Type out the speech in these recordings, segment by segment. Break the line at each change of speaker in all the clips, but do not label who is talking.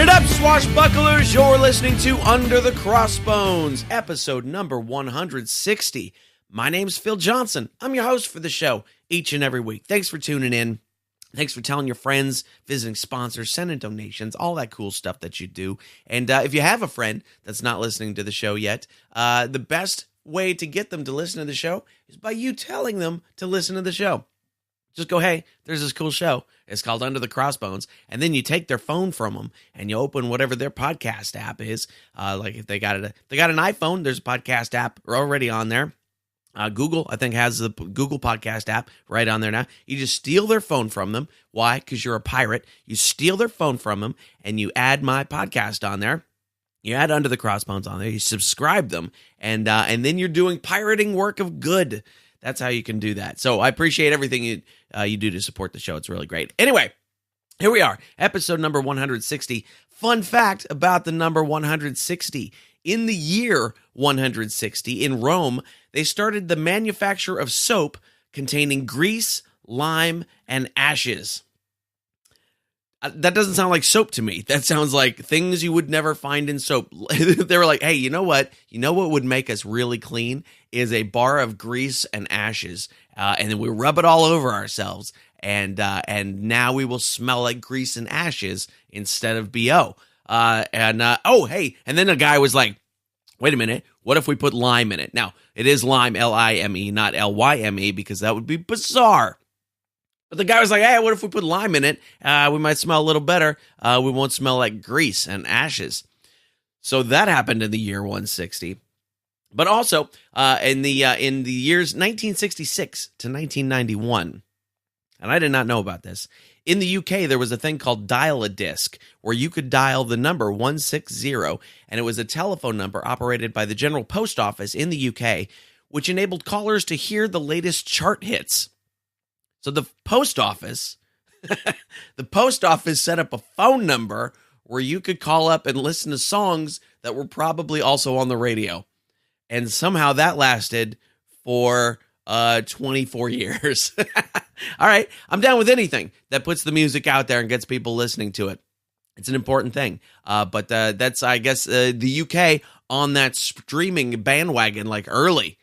it up, swashbucklers! You're listening to Under the Crossbones, episode number 160. My name's Phil Johnson. I'm your host for the show each and every week. Thanks for tuning in. Thanks for telling your friends, visiting sponsors, sending donations, all that cool stuff that you do. And if you have a friend that's not listening to the show yet, the best way to get them to listen to the show is by you telling them to listen to the show. Just go, hey, there's this cool show. It's called Under the Crossbones. And then you take their phone from them and you open whatever their podcast app is. Like if they got an iPhone, there's a podcast app already on there. Google, I think, has the Google podcast app right on there now. You just steal their phone from them. Why? Because you're a pirate. You steal their phone from them and you add my podcast on there. You add Under the Crossbones on there. You subscribe them. And then you're doing pirating work of good. That's how you can do that. So I appreciate everything you do to support the show. It's really great. Anyway, here we are, episode number 160. Fun fact about the number 160. In the year 160, in Rome, they started the manufacture of soap containing grease, lime, and ashes. That doesn't sound like soap to me. That sounds like things you would never find in soap. They were like, hey, you know what? You know what would make us really clean is a bar of grease and ashes. And then we rub it all over ourselves. And now we will smell like grease and ashes instead of BO. And then a guy was like, wait a minute, what if we put lime in it? Now, it is lime, L-I-M-E, not L-Y-M-E, because that would be bizarre. But the guy was like, hey, what if we put lime in it? We might smell a little better. We won't smell like grease and ashes. So that happened in the year 160. But also in the years 1966 to 1991, and I did not know about this, in the UK, there was a thing called Dial-A-Disc, where you could dial the number 160, and it was a telephone number operated by the General Post Office in the UK, which enabled callers to hear the latest chart hits. So the post office set up a phone number where you could call up and listen to songs that were probably also on the radio. And somehow that lasted for 24 years. All right, I'm down with anything that puts the music out there and gets people listening to it. It's an important thing. But that's, I guess, the UK on that streaming bandwagon, like early,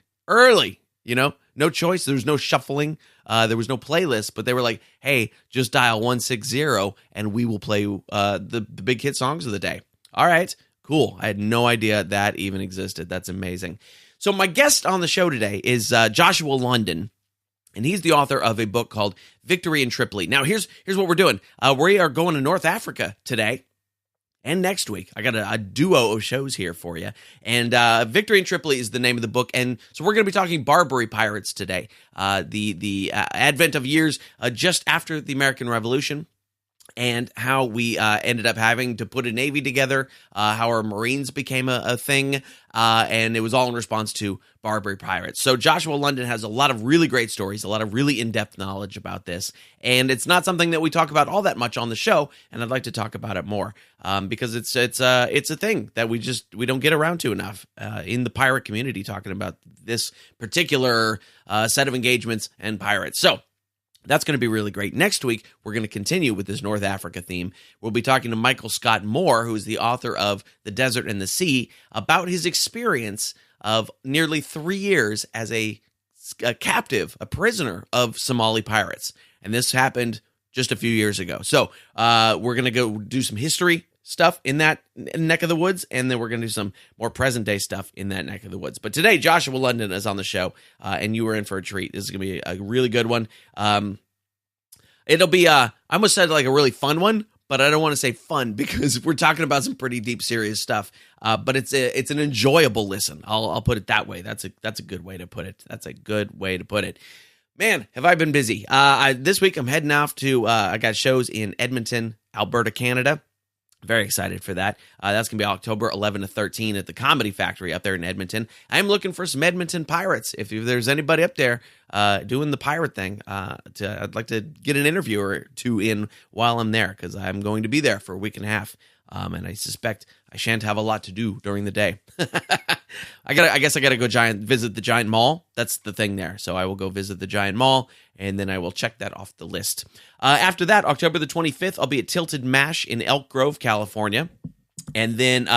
you know, no choice. There was no shuffling. There was no playlist, but they were like, hey, just dial 160 and we will play the big hit songs of the day. All right, cool. I had no idea that even existed. That's amazing. So my guest on the show today is Joshua London. And he's the author of a book called Victory in Tripoli. Now, here's what we're doing. We are going to North Africa today and next week. I got a duo of shows here for you. And Victory in Tripoli is the name of the book. And so we're going to be talking Barbary Pirates today. The advent of years just after the American Revolution. And how we ended up having to put a Navy together, how our Marines became a thing, and it was all in response to Barbary Pirates. So Joshua London has a lot of really great stories, a lot of really in-depth knowledge about this, and it's not something that we talk about all that much on the show, and I'd like to talk about it more, because it's a thing that we don't get around to enough in the pirate community, talking about this particular set of engagements and pirates. So that's going to be really great. Next week, we're going to continue with this North Africa theme. We'll be talking to Michael Scott Moore, who is the author of The Desert and the Sea, about his experience of nearly 3 years as a captive, a prisoner of Somali pirates. And this happened just a few years ago. So we're going to go do some history stuff in that neck of the woods, and then we're going to do some more present-day stuff in that neck of the woods. But today, Joshua London is on the show, and you were in for a treat. This is going to be a really good one. It'll be, I almost said like a really fun one, but I don't want to say fun because we're talking about some pretty deep, serious stuff. But it's an enjoyable listen. I'll put it that way. That's a good way to put it. That's a good way to put it. Man, have I been busy. This week, I'm heading off to, I got shows in Edmonton, Alberta, Canada. Very excited for that. That's going to be October 11 to 13 at the Comedy Factory up there in Edmonton. I'm looking for some Edmonton pirates. If there's anybody up there doing the pirate thing, I'd like to get an interview or two in while I'm there, because I'm going to be there for a week and a half And I suspect I shan't have a lot to do during the day. I guess I gotta go visit the Giant Mall. That's the thing there. So I will go visit the Giant Mall, and then I will check that off the list. After that, October the 25th, I'll be at Tilted Mash in Elk Grove, California. And then,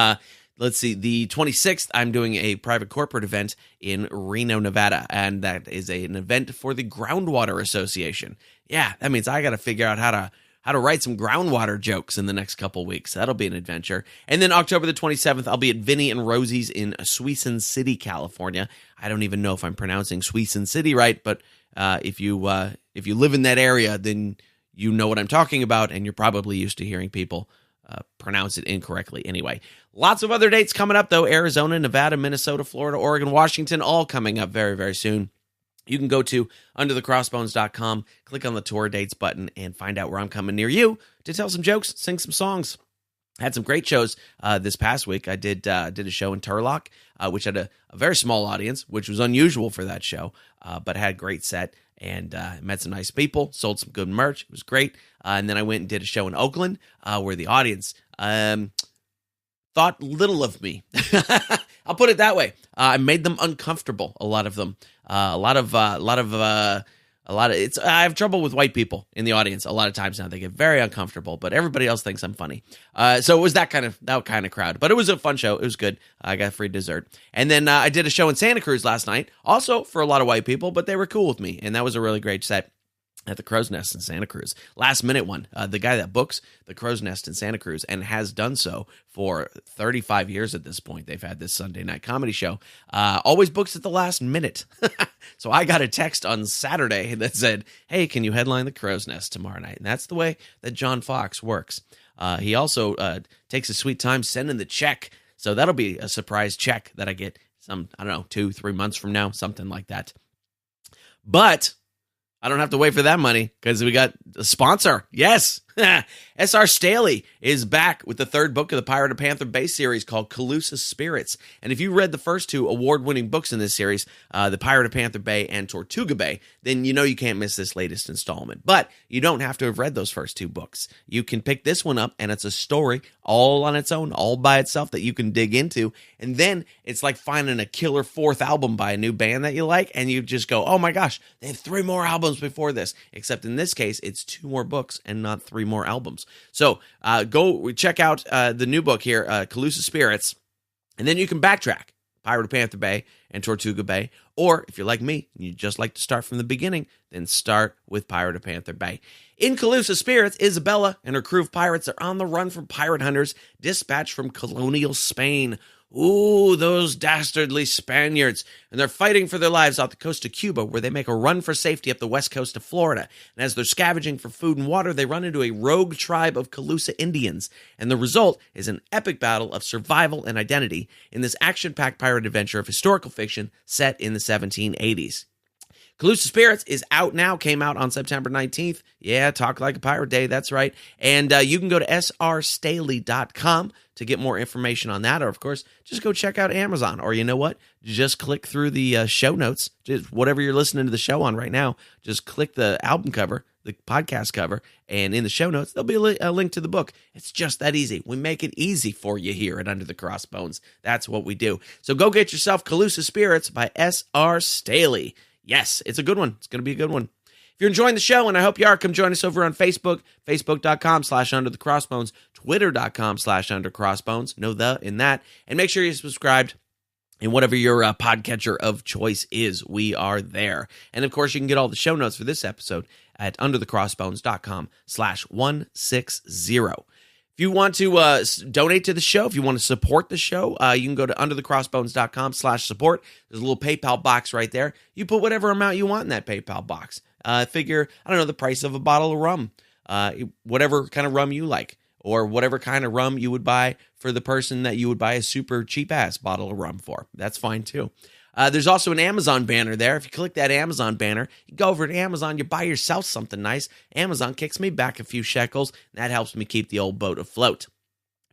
let's see, the 26th, I'm doing a private corporate event in Reno, Nevada. And that is an event for the Groundwater Association. Yeah, that means I got to figure out how to write some groundwater jokes in the next couple weeks. That'll be an adventure. And then October the 27th, I'll be at Vinny and Rosie's in Suisun City, California. I don't even know if I'm pronouncing Suisun City right, but if you live in that area, then you know what I'm talking about, and you're probably used to hearing people pronounce it incorrectly anyway. Lots of other dates coming up, though. Arizona, Nevada, Minnesota, Florida, Oregon, Washington, all coming up very, very soon. You can go to underthecrossbones.com, click on the tour dates button, and find out where I'm coming near you to tell some jokes, sing some songs. Had some great shows this past week. I did a show in Turlock, which had a very small audience, which was unusual for that show, but had a great set, and met some nice people, sold some good merch. It was great. And then I went and did a show in Oakland where the audience thought little of me. I'll put it that way. I made them uncomfortable, a lot of them. I have trouble with white people in the audience a lot of times now. They get very uncomfortable, but everybody else thinks I'm funny. So it was that kind of crowd, but it was a fun show. It was good. I got free dessert. And then I did a show in Santa Cruz last night, also for a lot of white people, but they were cool with me. And that was a really great set at the Crow's Nest in Santa Cruz. Last minute one. The guy that books the Crow's Nest in Santa Cruz and has done so for 35 years at this point. They've had this Sunday night comedy show. Always books at the last minute. So I got a text on Saturday that said, hey, can you headline the Crow's Nest tomorrow night? And that's the way that John Fox works. He also takes a sweet time sending the check. So that'll be a surprise check that I get 2-3 months from now, something like that. But I don't have to wait for that money because we got a sponsor. Yes. S.R. Staley is back with the third book of the Pirate of Panther Bay series called Calusa Spirits. And if you read the first two award-winning books in this series, The Pirate of Panther Bay and Tortuga Bay, then you know you can't miss this latest installment. But you don't have to have read those first two books. You can pick this one up, and it's a story all on its own, all by itself that you can dig into. And then it's like finding a killer fourth album by a new band that you like, and you just go, oh my gosh, they have 3 more albums before this. Except in this case, it's 2 more books and not 3 more albums. So go check out the new book here, Calusa Spirits, and then you can backtrack Pirate of Panther Bay and Tortuga Bay. Or if you're like me, and you just like to start from the beginning, then start with Pirate of Panther Bay. In Calusa Spirits, Isabella and her crew of pirates are on the run from pirate hunters dispatched from colonial Spain. Ooh, those dastardly Spaniards. And they're fighting for their lives off the coast of Cuba, where they make a run for safety up the west coast of Florida. And as they're scavenging for food and water, they run into a rogue tribe of Calusa Indians. And the result is an epic battle of survival and identity in this action-packed pirate adventure of historical fiction set in the 1780s. Calusa Spirits is out now, came out on September 19th. Yeah, Talk Like a Pirate Day, that's right. And you can go to srstaley.com to get more information on that. Or, of course, just go check out Amazon. Or you know what? Just click through the show notes. Just whatever you're listening to the show on right now, just click the album cover, the podcast cover, and in the show notes, there'll be a link to the book. It's just that easy. We make it easy for you here at Under the Crossbones. That's what we do. So go get yourself Calusa Spirits by S.R. Staley. Yes, it's a good one. It's going to be a good one. If you're enjoying the show, and I hope you are, come join us over on Facebook, facebook.com/underthecrossbones, twitter.com/undercrossbones, no the in that, and make sure you're subscribed in whatever your podcatcher of choice is. We are there. And of course, you can get all the show notes for this episode at underthecrossbones.com/160. If you want to donate to the show, if you want to support the show, you can go to underthecrossbones.com/support. There's a little PayPal box right there. You put whatever amount you want in that PayPal box. Figure, the price of a bottle of rum, whatever kind of rum you like, or whatever kind of rum you would buy for the person that you would buy a super cheap-ass bottle of rum for. That's fine, too. There's also an Amazon banner there. If you click that Amazon banner, you go over to Amazon, you buy yourself something nice. Amazon kicks me back a few shekels, and that helps me keep the old boat afloat.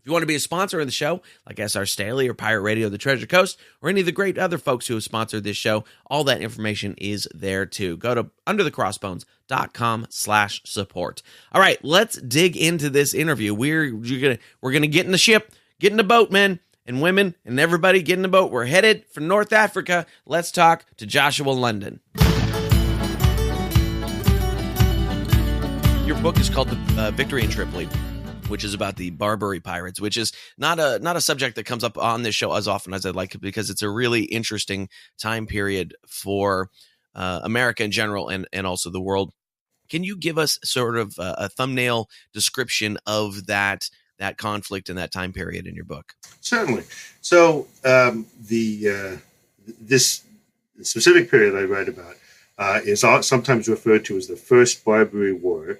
If you want to be a sponsor of the show, like SR Staley or Pirate Radio, The Treasure Coast, or any of the great other folks who have sponsored this show, all that information is there too. Go to underthecrossbones.com/support. All right, let's dig into this interview. We're gonna get in the ship, get in the boat, men and women, and everybody get in the boat. We're headed for North Africa. Let's talk to Joshua London. Your book is called Victory in Tripoli, which is about the Barbary Pirates, which is not a subject that comes up on this show as often as I'd like, because it's a really interesting time period for America in general and also the world. Can you give us sort of a thumbnail description of that conflict and that time period in your book?
Certainly. So this specific period I write about is sometimes referred to as the First Barbary War.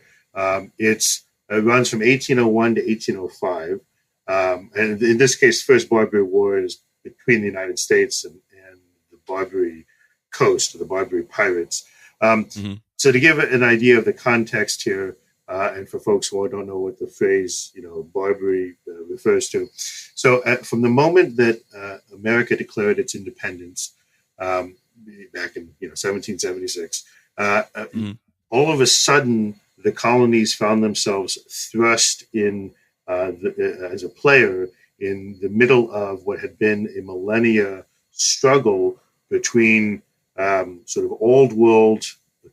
It runs from 1801 to 1805. And in this case, First Barbary War is between the United States and the Barbary coast, or the Barbary Pirates. So to give an idea of the context here, and for folks who don't know what the phrase, Barbary refers to. So from the moment that America declared its independence back in 1776, all of a sudden, the colonies found themselves thrust in as a player in the middle of what had been a millennia struggle between sort of old world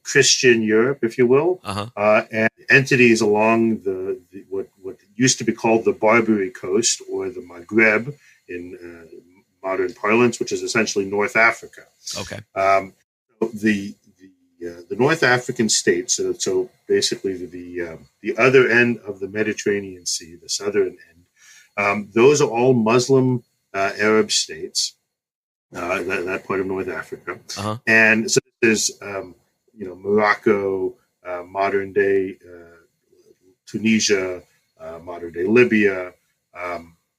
Christian Europe, if you will, and entities along what used to be called the Barbary Coast, or the Maghreb in modern parlance, which is essentially North Africa.
Okay.
The North African states, so basically the other end of the Mediterranean Sea, the southern end, those are all Muslim Arab states, that part of North Africa. And so there's, Morocco, modern day Tunisia, modern day Libya,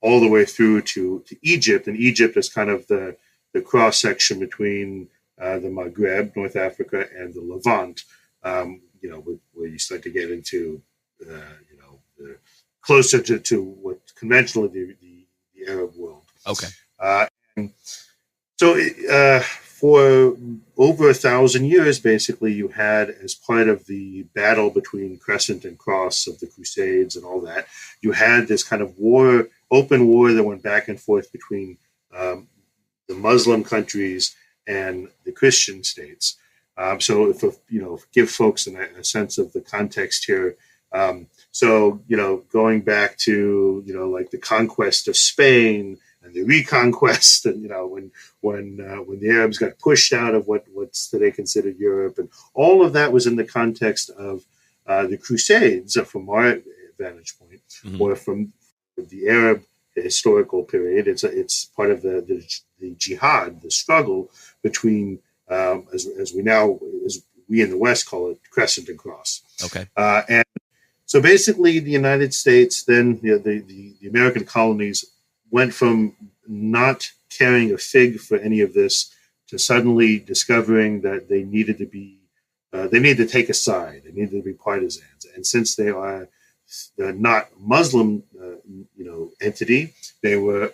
all the way through to Egypt. And Egypt is kind of the cross section between the Maghreb, North Africa, and the Levant, where you start to get into, closer to what conventionally the Arab world.
Okay.
And so for over 1,000 years, basically, you had, as part of the battle between Crescent and Cross of the Crusades and all that, you had this kind of open war that went back and forth between the Muslim countries and the Christian states. So give folks a sense of the context here. Going back to, like the conquest of Spain and the reconquest, and, when the Arabs got pushed out of what's today considered Europe, and all of that was in the context of the Crusades, from our vantage point, or from the Arab historical period. It's part of the jihad, the struggle between, as we in the West call it, Crescent and Cross.
Okay.
And so basically, the United States, then the American colonies, went from not caring a fig for any of this to suddenly discovering that they needed to take a side. They needed to be partisans. And since they are not Muslim, entity, they were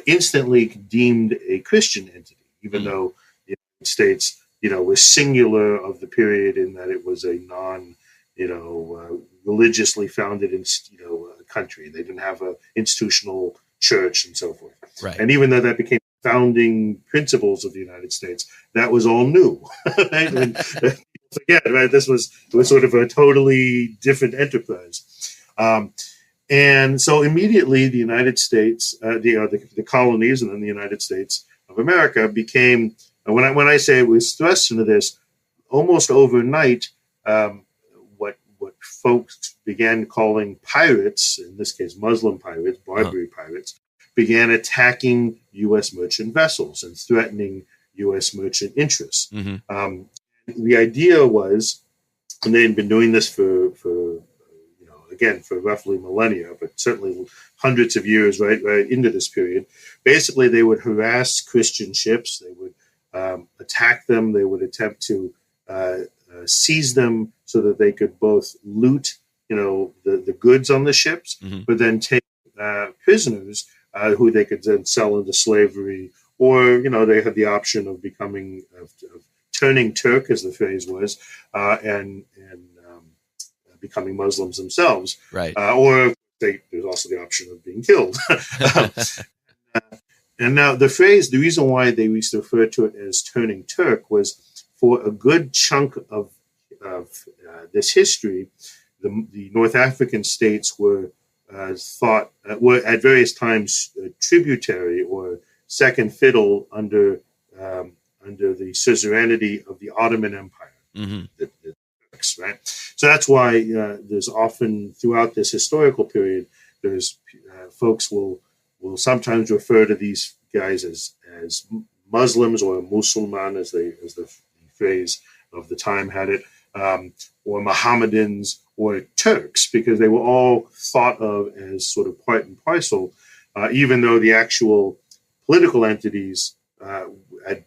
instantly deemed a Christian entity, even though the United States, was singular of the period in that it was a religiously founded, country. They didn't have an institutional church and so forth.
Right.
And even though that became founding principles of the United States, that was all new. Right? Forget, right? This was sort of a totally different enterprise. And so immediately the United States, the colonies, and then the United States of America became, when I say it was thrust into this, almost overnight, what folks began calling pirates, in this case Muslim pirates, Barbary pirates, began attacking U.S. merchant vessels and threatening U.S. merchant interests. The idea was, and they had been doing this for roughly millennia, but certainly hundreds of years, right into this period. Basically, they would harass Christian ships. They would attack them. They would attempt to seize them so that they could both loot, the goods on the ships, but then take prisoners who they could then sell into slavery, or they had the option of of turning Turk, as the phrase was, and becoming Muslims themselves,
Right.
or there's also the option of being killed. And now the reason why they used to refer to it as turning Turk was for a good chunk of this history, the North African states were were at various times tributary or second fiddle under the suzerainty of the Ottoman Empire.
Mm-hmm.
The Turks, right? So that's why there's often throughout this historical period, there's folks will sometimes refer to these guys as Muslims, or Musulman, as the phrase of the time had it, or Mohammedans, or Turks, because they were all thought of as sort of part and parcel, even though the actual political entities at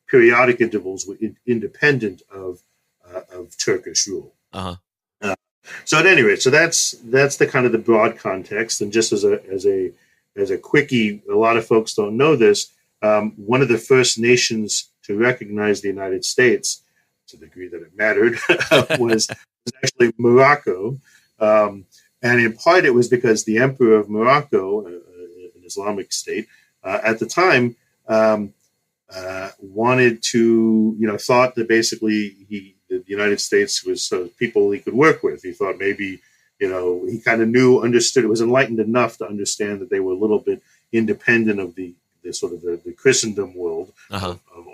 periodic intervals were independent of Turkish rule.
Uh-huh.
So at any rate, so that's the kind of the broad context. And just as a quickie, a lot of folks don't know this. One of the first nations to recognize the United States, to the degree that it mattered, was actually Morocco. And in part, it was because the emperor of Morocco, an Islamic state, at the time, wanted to, thought that basically the United States was people he could work with. He thought maybe, he kind of understood, was enlightened enough to understand that they were a little bit independent of the sort of the Christendom world,
uh-huh.
of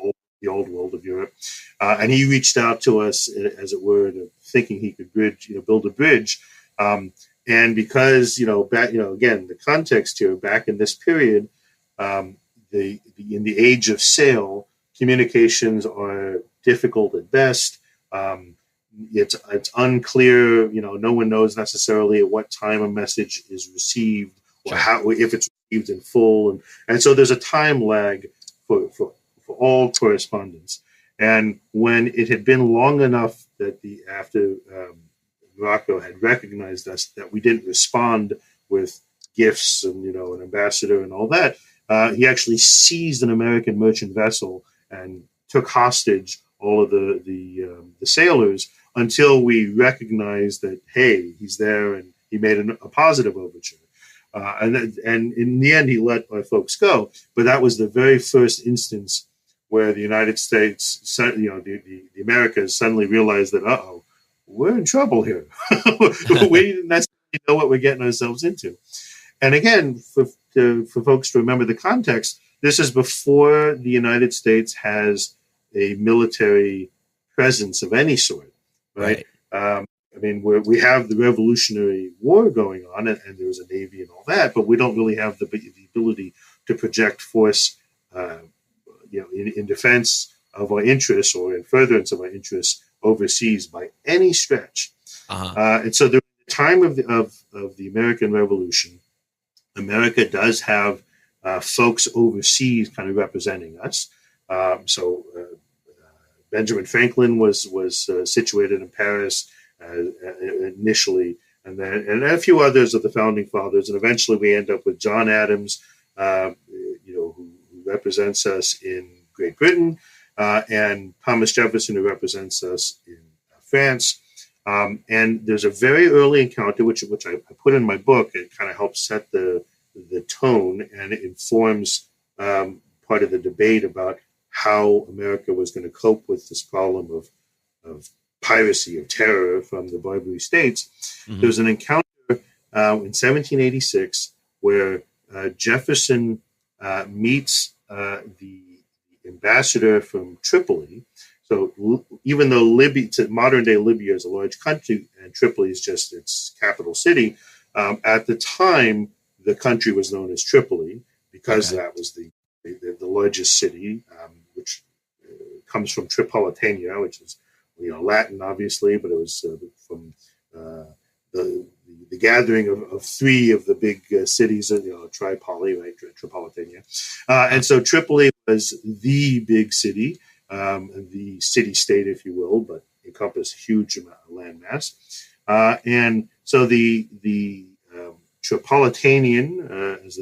the old world of Europe. And he reached out to us, as it were, thinking he could build a bridge. And because, again, the context here, back in this period, in the age of sail, communications are difficult at best. It's unclear, no one knows necessarily at what time a message is received, or if it's received in full, and so there's a time lag for all correspondence. And when it had been long enough that after Morocco had recognized us, that we didn't respond with gifts and an ambassador and all that, he actually seized an American merchant vessel and took hostage all of the sailors until we recognized that, hey, he's there, and he made a positive overture. And in the end, he let our folks go. But that was the very first instance where the United States, the Americas suddenly realized that, we're in trouble here. We didn't necessarily know what we're getting ourselves into. And again, for folks to remember the context, this is before the United States has a military presence of any sort, right? We have the Revolutionary War going on, and there was a Navy and all that, but we don't really have the ability to project force, in defense of our interests or in furtherance of our interests overseas by any stretch.
Uh-huh.
And so, during the time of the American Revolution, America does have folks overseas kind of representing us. Benjamin Franklin was situated in Paris initially, and a few others of the founding fathers, and eventually we end up with John Adams, who represents us in Great Britain, and Thomas Jefferson, who represents us in France. And there's a very early encounter, which I put in my book. It kind of helps set the tone, and it informs part of the debate about how America was going to cope with this problem of piracy, of terror from the Barbary states. Mm-hmm. There was an encounter in 1786 where Jefferson meets the ambassador from Tripoli. So even though modern day Libya is a large country and Tripoli is just its capital city, at the time the country was known as Tripoli because that was the largest city, which comes from Tripolitania, which is Latin, obviously, but it was from the gathering of three of the big cities, Tripoli, right, Tripolitania, and so Tripoli was the big city, the city-state, if you will, but encompassed a huge amount of landmass, and so the Tripolitanian, as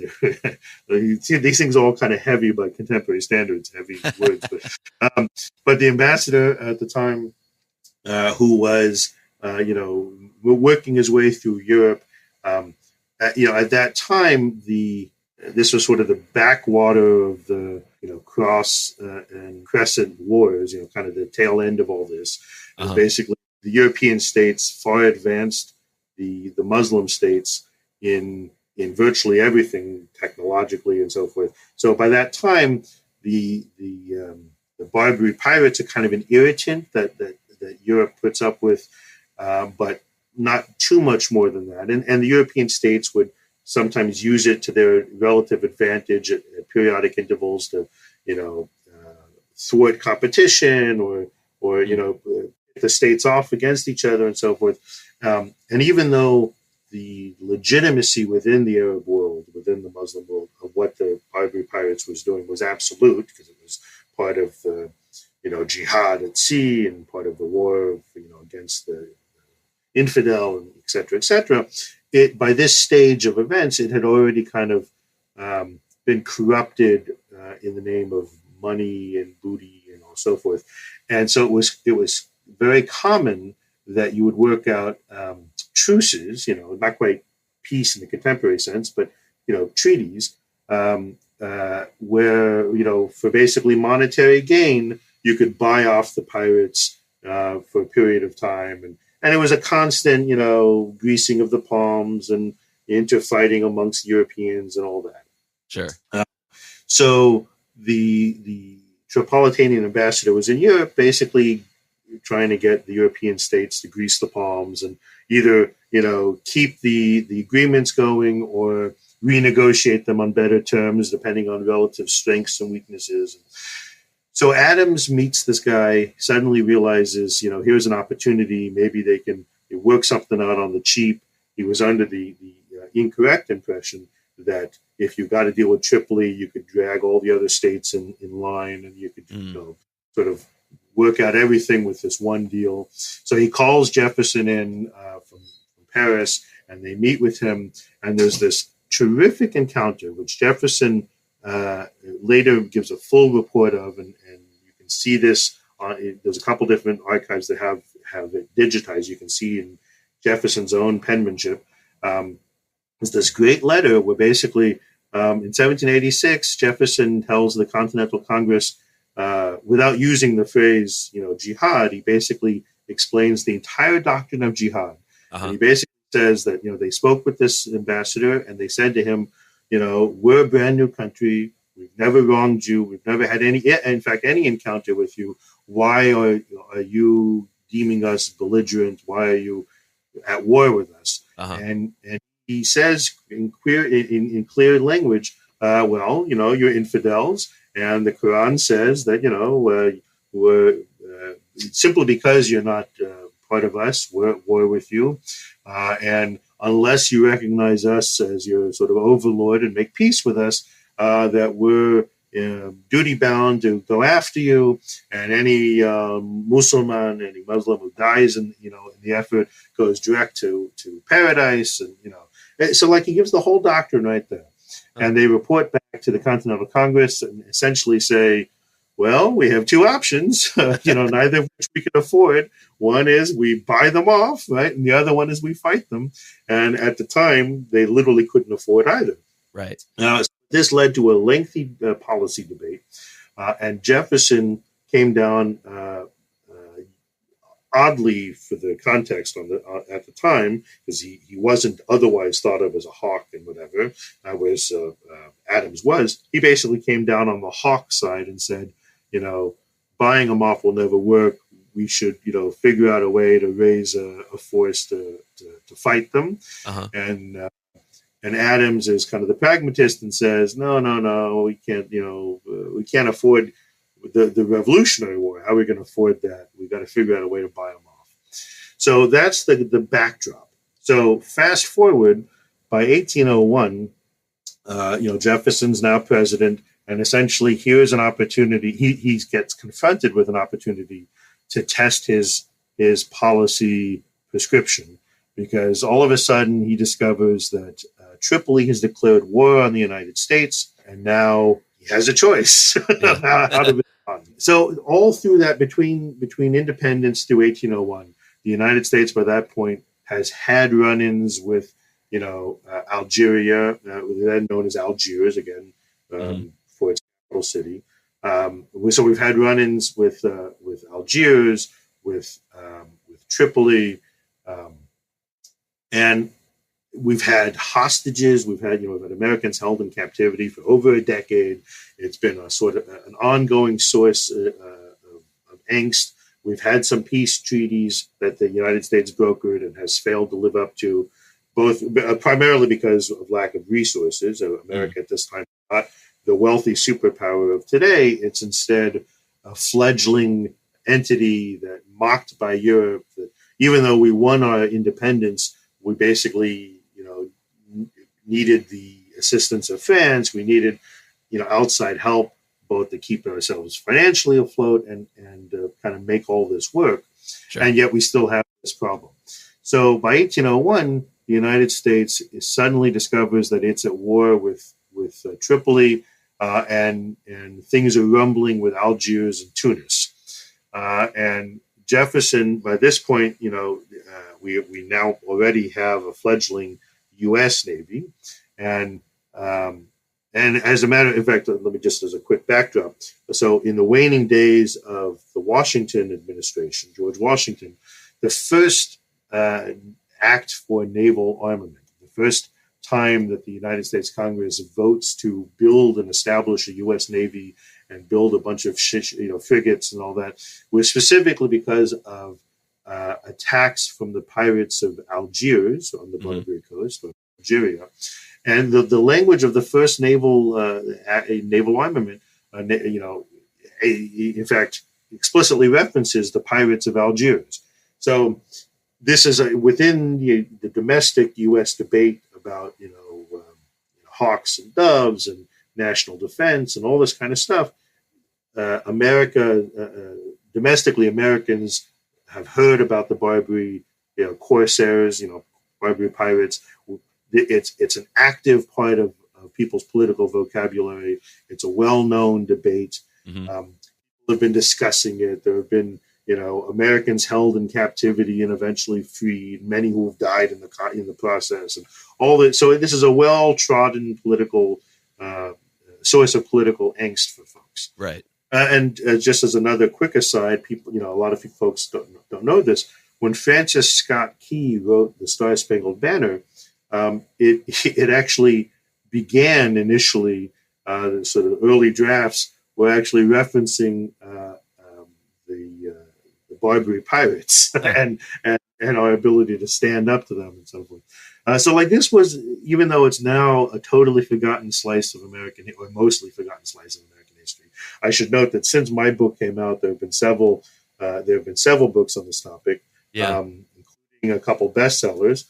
you see, these things are all kind of heavy by contemporary standards, heavy words. But the ambassador at the time, who was, working his way through Europe, at that time, this was sort of the backwater of the cross and crescent wars, kind of the tail end of all this. Basically, the European states far advanced the Muslim states in virtually everything technologically and so forth. So by that time, the Barbary Pirates are kind of an irritant that Europe puts up with, but not too much more than that. And the European states would sometimes use it to their relative advantage at periodic intervals to, thwart competition or the states off against each other and so forth. And even though the legitimacy within the Arab world, within the Muslim world, of what the Barbary Pirates was doing was absolute, because it was part of the, jihad at sea and part of the war, against the infidel, and et cetera, et cetera. By this stage of events, it had already kind of been corrupted in the name of money and booty and so forth. And so it was very common that you would work out truces, not quite peace in the contemporary sense, but, treaties, where, for basically monetary gain, you could buy off the pirates for a period of time. And it was a constant, greasing of the palms and interfighting amongst Europeans and all that.
Sure.
So the Tripolitanian ambassador was in Europe, basically trying to get the European states to grease the palms and either, keep the agreements going or renegotiate them on better terms, depending on relative strengths and weaknesses. So Adams meets this guy, suddenly realizes, here's an opportunity. Maybe they can work something out on the cheap. He was under the incorrect impression that if you got to deal with Tripoli, you could drag all the other states in line and you could, sort of work out everything with this one deal. So he calls Jefferson in from Paris, and they meet with him. And there's this terrific encounter, which Jefferson later gives a full report of, and you can see this on. There's a couple different archives that have it digitized. You can see in Jefferson's own penmanship. There's this great letter where basically in 1786 Jefferson tells the Continental Congress, without using the phrase jihad, he basically explains the entire doctrine of jihad. And he basically says that they spoke with this ambassador and they said to him, we're a brand new country. We've never wronged you. We've never had any encounter with you. Why are you deeming us belligerent? Why are you at war with us? And he says in clear language, well, you're infidels, and the Quran says that we're simply because you're not part of us, we're at war with you, and unless you recognize us as your sort of overlord and make peace with us, that we're duty bound to go after you, and any Muslim, any Muslim who dies in the effort goes direct to paradise, and so like he gives the whole doctrine right there, and they report back to the Continental Congress and essentially say, well, we have two options, neither of which we can afford. One is we buy them off, right? And the other one is we fight them. And at the time, they literally couldn't afford either.
Right.
This led to a lengthy policy debate. And Jefferson came down, oddly for the context at the time, because he wasn't otherwise thought of as a hawk and whatever, whereas Adams was. He basically came down on the hawk side and said, buying them off will never work. We should, figure out a way to raise a force to fight them. And Adams is kind of the pragmatist and says, no, we can't afford the Revolutionary War. How are we going to afford that? We've got to figure out a way to buy them off. So that's the backdrop. So fast forward by 1801, Jefferson's now president, and essentially here's an opportunity. He gets confronted with an opportunity to test his policy prescription, because all of a sudden he discovers that Tripoli has declared war on the United States, and now he has a choice how to respond. So all through that, between independence through 1801, the United States by that point has had run-ins with, Algeria, then known as Algiers again, for its capital city. So we've had run-ins with Algiers, with Tripoli, and we've had hostages. We've had Americans held in captivity for over a decade. It's been a sort of an ongoing source of angst. We've had some peace treaties that the United States brokered and has failed to live up to, both primarily because of lack of resources. America at this time is not the wealthy superpower of today. It's instead a fledgling entity that, mocked by Europe, that even though we won our independence, we basically, needed the assistance of France. We needed, outside help, both to keep ourselves financially afloat and kind of make all this work.
Sure.
And yet we still have this problem. So by 1801, the United States suddenly discovers that it's at war with Tripoli, and things are rumbling with Algiers and Tunis. And Jefferson, by this point, we now already have a fledgling U.S. Navy, and as a matter of fact, let me just as a quick backdrop. So, in the waning days of the Washington administration, George Washington, the first act for naval armament, the first time that the United States Congress votes to build and establish a U.S. Navy and build a bunch of frigates and all that, was specifically because of attacks from the pirates of Algiers on the Barbary coast of Algeria, and the language of the first naval armament, in fact, explicitly references the pirates of Algiers. So this is within the domestic U.S. debate about hawks and doves and national defense and all this kind of stuff. Domestically, Americans have heard about the Barbary, corsairs, Barbary pirates. It's an active part of people's political vocabulary. It's a well-known debate. People have been discussing it. There have been, Americans held in captivity and eventually freed, many who have died in the process, and all that. So this is a well-trodden political source of political angst for folks.
Right.
And just as another quick aside, people, a lot of folks don't know this. When Francis Scott Key wrote The Star-Spangled Banner, it actually began initially, the sort of early drafts were actually referencing the Barbary Pirates and our ability to stand up to them and so forth. So this was, even though it's now a totally forgotten slice of American, or mostly forgotten slice of American history, I should note that since my book came out, there have been several books on this topic, including a couple bestsellers.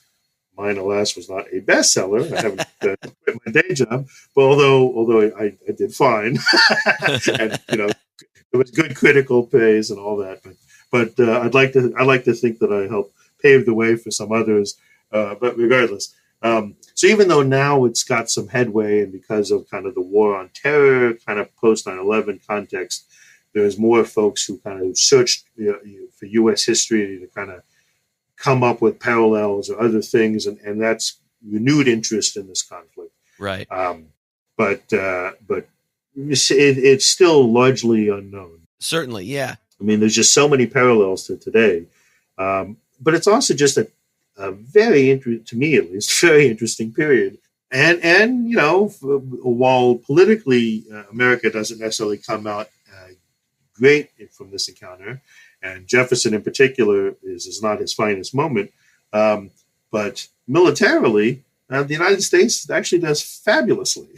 Mine, alas, was not a bestseller. I haven't quit my day job, but although I did fine, and there was good critical praise and all that. But I'd like to think that I helped pave the way for some others. But regardless, so even though now it's got some headway, and because of kind of the war on terror, kind of post 9/11 context, there's more folks who kind of searched for U.S. history to kind of come up with parallels or other things, and that's renewed interest in this conflict.
Right.
But it's still largely unknown.
Certainly, yeah.
I mean, there's just so many parallels to today. But it's also just a very, to me at least, very interesting period. And while politically America doesn't necessarily come out great from this encounter, and Jefferson in particular is not his finest moment, but militarily, the United States actually does fabulously.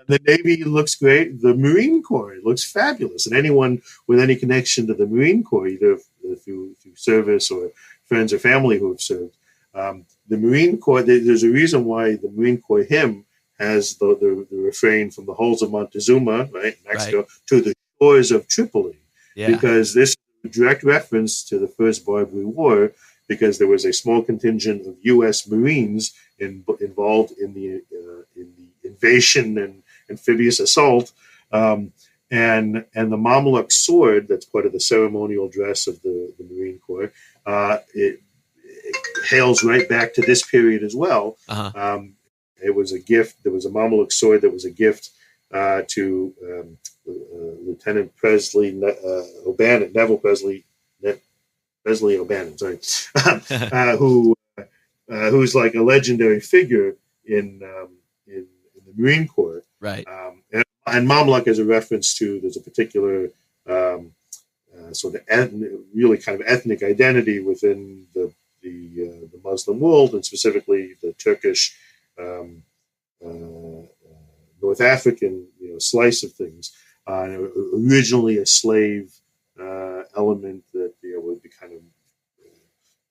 The Navy looks great. The Marine Corps looks fabulous. And anyone with any connection to the Marine Corps, either through service or friends or family who have served, the Marine Corps, there's a reason why the Marine Corps hymn has the refrain from the halls of Montezuma, right, in Mexico,
right,
to the shores of Tripoli.
Yeah.
Because this is a direct reference to the First Barbary War, because there was a small contingent of U.S. Marines involved in the invasion and amphibious assault. And the Mameluke sword, that's part of the ceremonial dress of the Marine Corps, it hails right back to this period as well. It was a gift. There was a Mameluke sword that was a gift to Lieutenant Presley O'Bannon, Neville Presley O'Bannon, sorry, who's like a legendary figure in the Marine Corps,
right?
And Mamluk is a reference to, there's a particular sort of really kind of ethnic identity within the Muslim world, and specifically the Turkish North African slice of things. Originally a slave element that would be kind of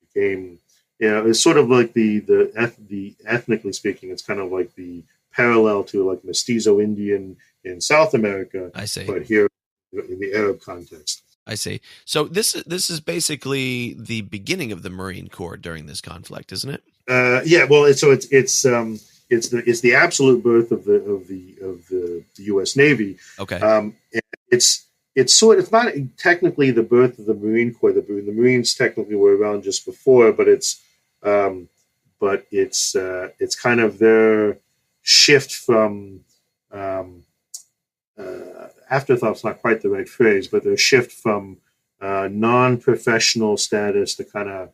became it's sort of like the ethnically speaking, it's kind of like the parallel to like mestizo Indian in South America.
I see.
But here in the Arab context.
I see. So this is basically the beginning of the Marine Corps during this conflict, isn't it?
Yeah. Well, it's the absolute birth of the U.S. Navy.
Okay.
It's not technically the birth of the Marine Corps. The Marines technically were around just before, but it's kind of their shift from afterthought's not quite the right phrase, but their shift from non-professional status to kind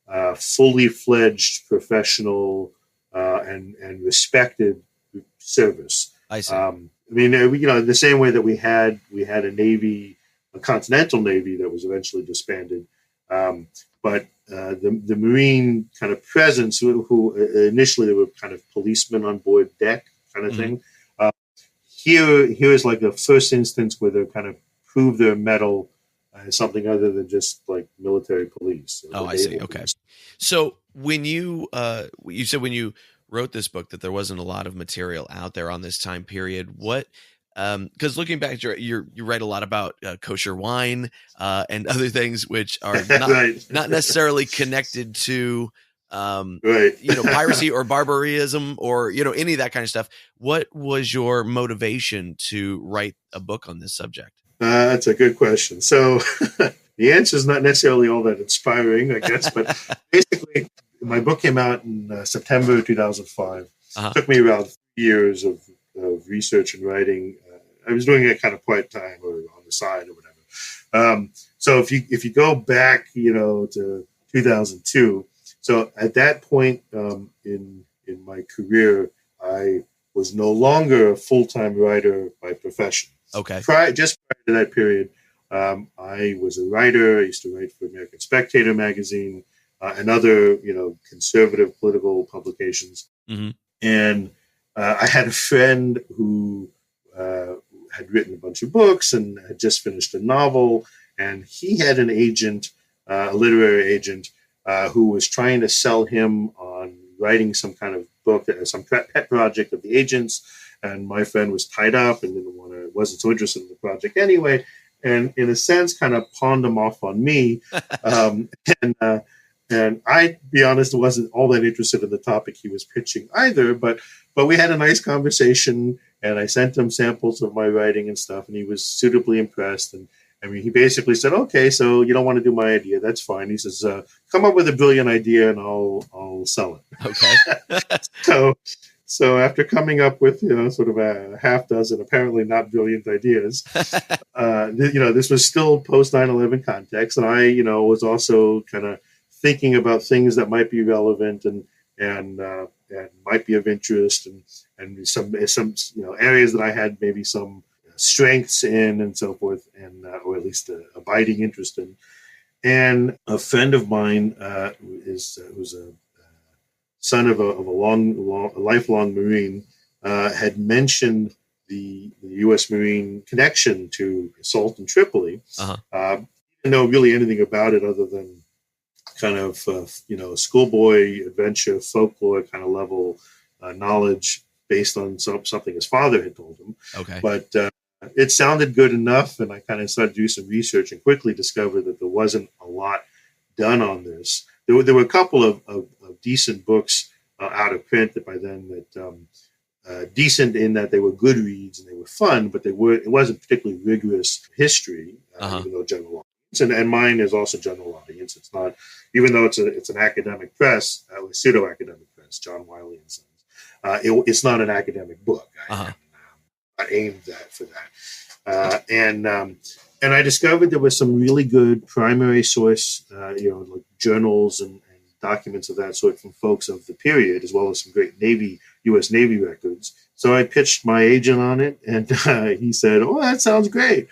of fully fledged professional and respected service.
I see.
The same way that we had a Navy, a continental Navy that was eventually disbanded, but the Marine kind of presence, who initially they were kind of policemen on board deck kind of thing. Here is like the first instance where they kind of prove their mettle as something other than just like military police.
Oh, I see. Okay. So when you said when you wrote this book that there wasn't a lot of material out there on this time period, what? Because looking back, you write a lot about kosher wine and other things which are not,
right.
not necessarily connected to
right.
piracy or barbarism or any of that kind of stuff. What was your motivation to write a book on this subject?
That's a good question. So the answer is not necessarily all that inspiring, I guess, but basically my book came out in September 2005. It took me around 3 years of research and writing. I was doing it kind of part-time or on the side or whatever. So if you go back, to 2002, so at that point in my career, I was no longer a full-time writer by profession.
Okay.
Just prior to that period, I was a writer. I used to write for American Spectator magazine and other, conservative political publications.
Mm-hmm.
And I had a friend who had written a bunch of books and had just finished a novel. And he had an agent, a literary agent, who was trying to sell him on writing some kind of book, some pet project of the agent's. And my friend was tied up and wasn't so interested in the project anyway. And in a sense, kind of pawned him off on me. And I, to be honest, wasn't all that interested in the topic he was pitching either. But we had a nice conversation, and I sent him samples of my writing and stuff, and he was suitably impressed. And he basically said, "Okay, so you don't want to do my idea? That's fine." He says, "Come up with a brilliant idea, and I'll sell it."
Okay.
So after coming up with sort of a half dozen apparently not brilliant ideas, this was still post 9/11 context, and I was also kind of thinking about things that might be relevant and might be of interest, and some areas that I had maybe some strengths in and so forth, and or at least an abiding interest in. And a friend of mine who's a son of a lifelong Marine, had mentioned the U.S. Marine connection to Sultan Tripoli. Didn't know really anything about it other than kind of schoolboy adventure, folklore kind of level knowledge based on something his father had told him.
Okay,
but it sounded good enough, and I kind of started to do some research and quickly discovered that there wasn't a lot done on this. There were a couple of decent books out of print by then that decent in that they were good reads and they were fun, but it wasn't particularly rigorous history, even though general audience. And mine is also general audience. It's not, even though it's an academic press, pseudo academic press, John Wiley and Sons. It's not an academic book. I aimed for that. And I discovered there was some really good primary source, like journals and documents of that sort from folks of the period, as well as some great U.S. Navy records. So I pitched my agent on it, and he said, "Oh, that sounds great,"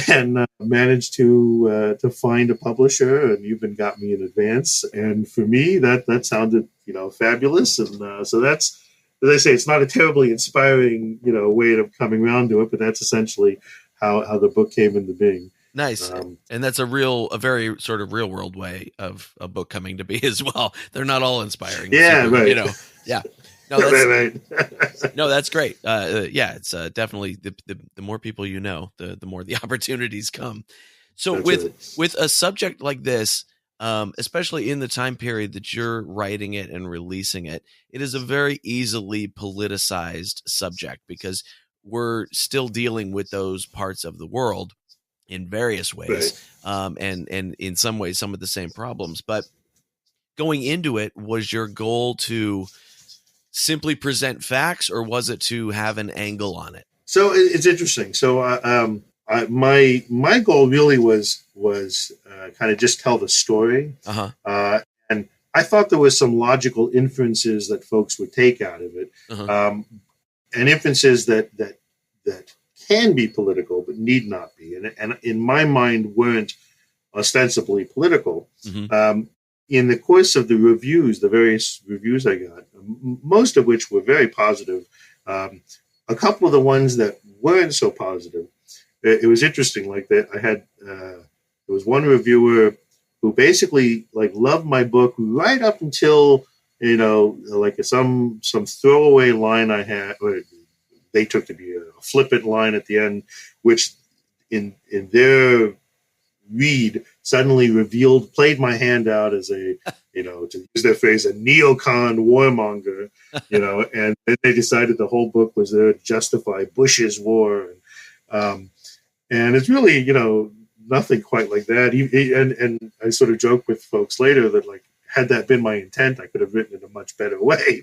and managed to find a publisher, and even got me in advance. And for me, that sounded fabulous. And so that's, as I say, it's not a terribly inspiring way of coming around to it, but that's essentially how the book came into being.
Nice. And that's a very sort of real world way of a book coming to be as well. They're not all inspiring.
Yeah, right.
Yeah. No, that's,
right.
No, that's great. It's definitely the more people the more the opportunities come. So with a subject like this, especially in the time period that you're writing it and releasing it, it is a very easily politicized subject because we're still dealing with those parts of the world in various ways, and in some ways some of the same problems. But going into it, was your goal to simply present facts, or was it to have an angle on it?
So it's interesting. So my goal really was kind of just tell the story, and I thought there was some logical inferences that folks would take out of it, and inferences that can be political but need not be, and in my mind weren't ostensibly political. In the course of the various reviews I got, most of which were very positive, a couple of the ones that weren't so positive, it was interesting. Like that, I had there was one reviewer who basically loved my book right up until like some throwaway line I had, or they took to be a flippant line at the end, which in their read suddenly played my hand out as a, to use their phrase, a neocon warmonger, and then they decided the whole book was there to justify Bush's war. And it's really, nothing quite like that. And I sort of joke with folks later that had that been my intent, I could have written it a much better way.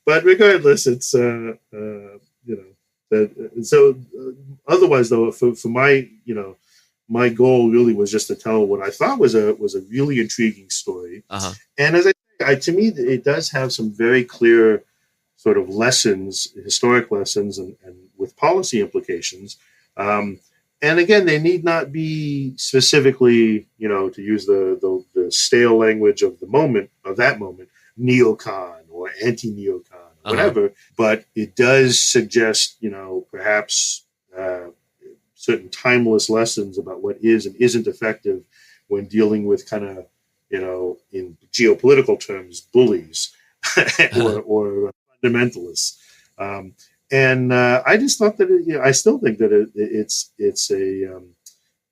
But regardless, it's, so otherwise though, for my, my goal really was just to tell what I thought was a really intriguing story. And as to me, it does have some very clear sort of lessons, historic lessons, and with policy implications. And again, they need not be specifically, to use the stale language of that moment, neocon or anti-neocon, whatever. But it does suggest, perhaps certain timeless lessons about what is and isn't effective when dealing with kind of, in geopolitical terms, bullies or fundamentalists. And I just thought that I still think that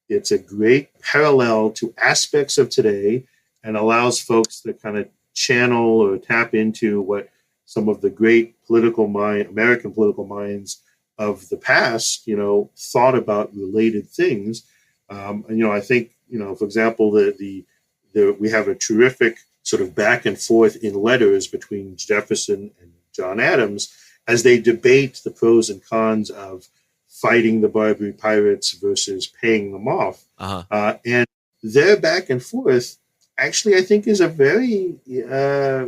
it's a great parallel to aspects of today, and allows folks to kind of channel or tap into what some of the great American political minds of the past, thought about related things. And I think for example, we have a terrific sort of back and forth in letters between Jefferson and John Adams, as they debate the pros and cons of fighting the Barbary Pirates versus paying them off. And their back and forth actually, I think, is a very, a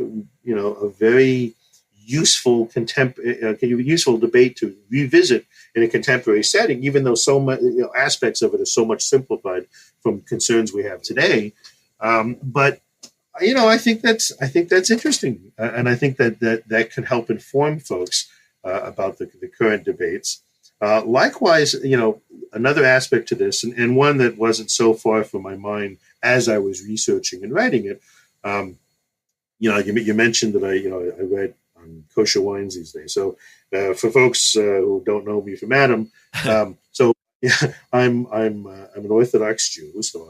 very useful debate to revisit in a contemporary setting, even though so much aspects of it are so much simplified from concerns we have today. But I think that's interesting, and I think that could help inform folks about the current debates. Likewise, another aspect to this, and one that wasn't so far from my mind as I was researching and writing it. You mentioned that I read on kosher wines these days. So for folks who don't know me from Adam, so yeah, I'm an Orthodox Jew, so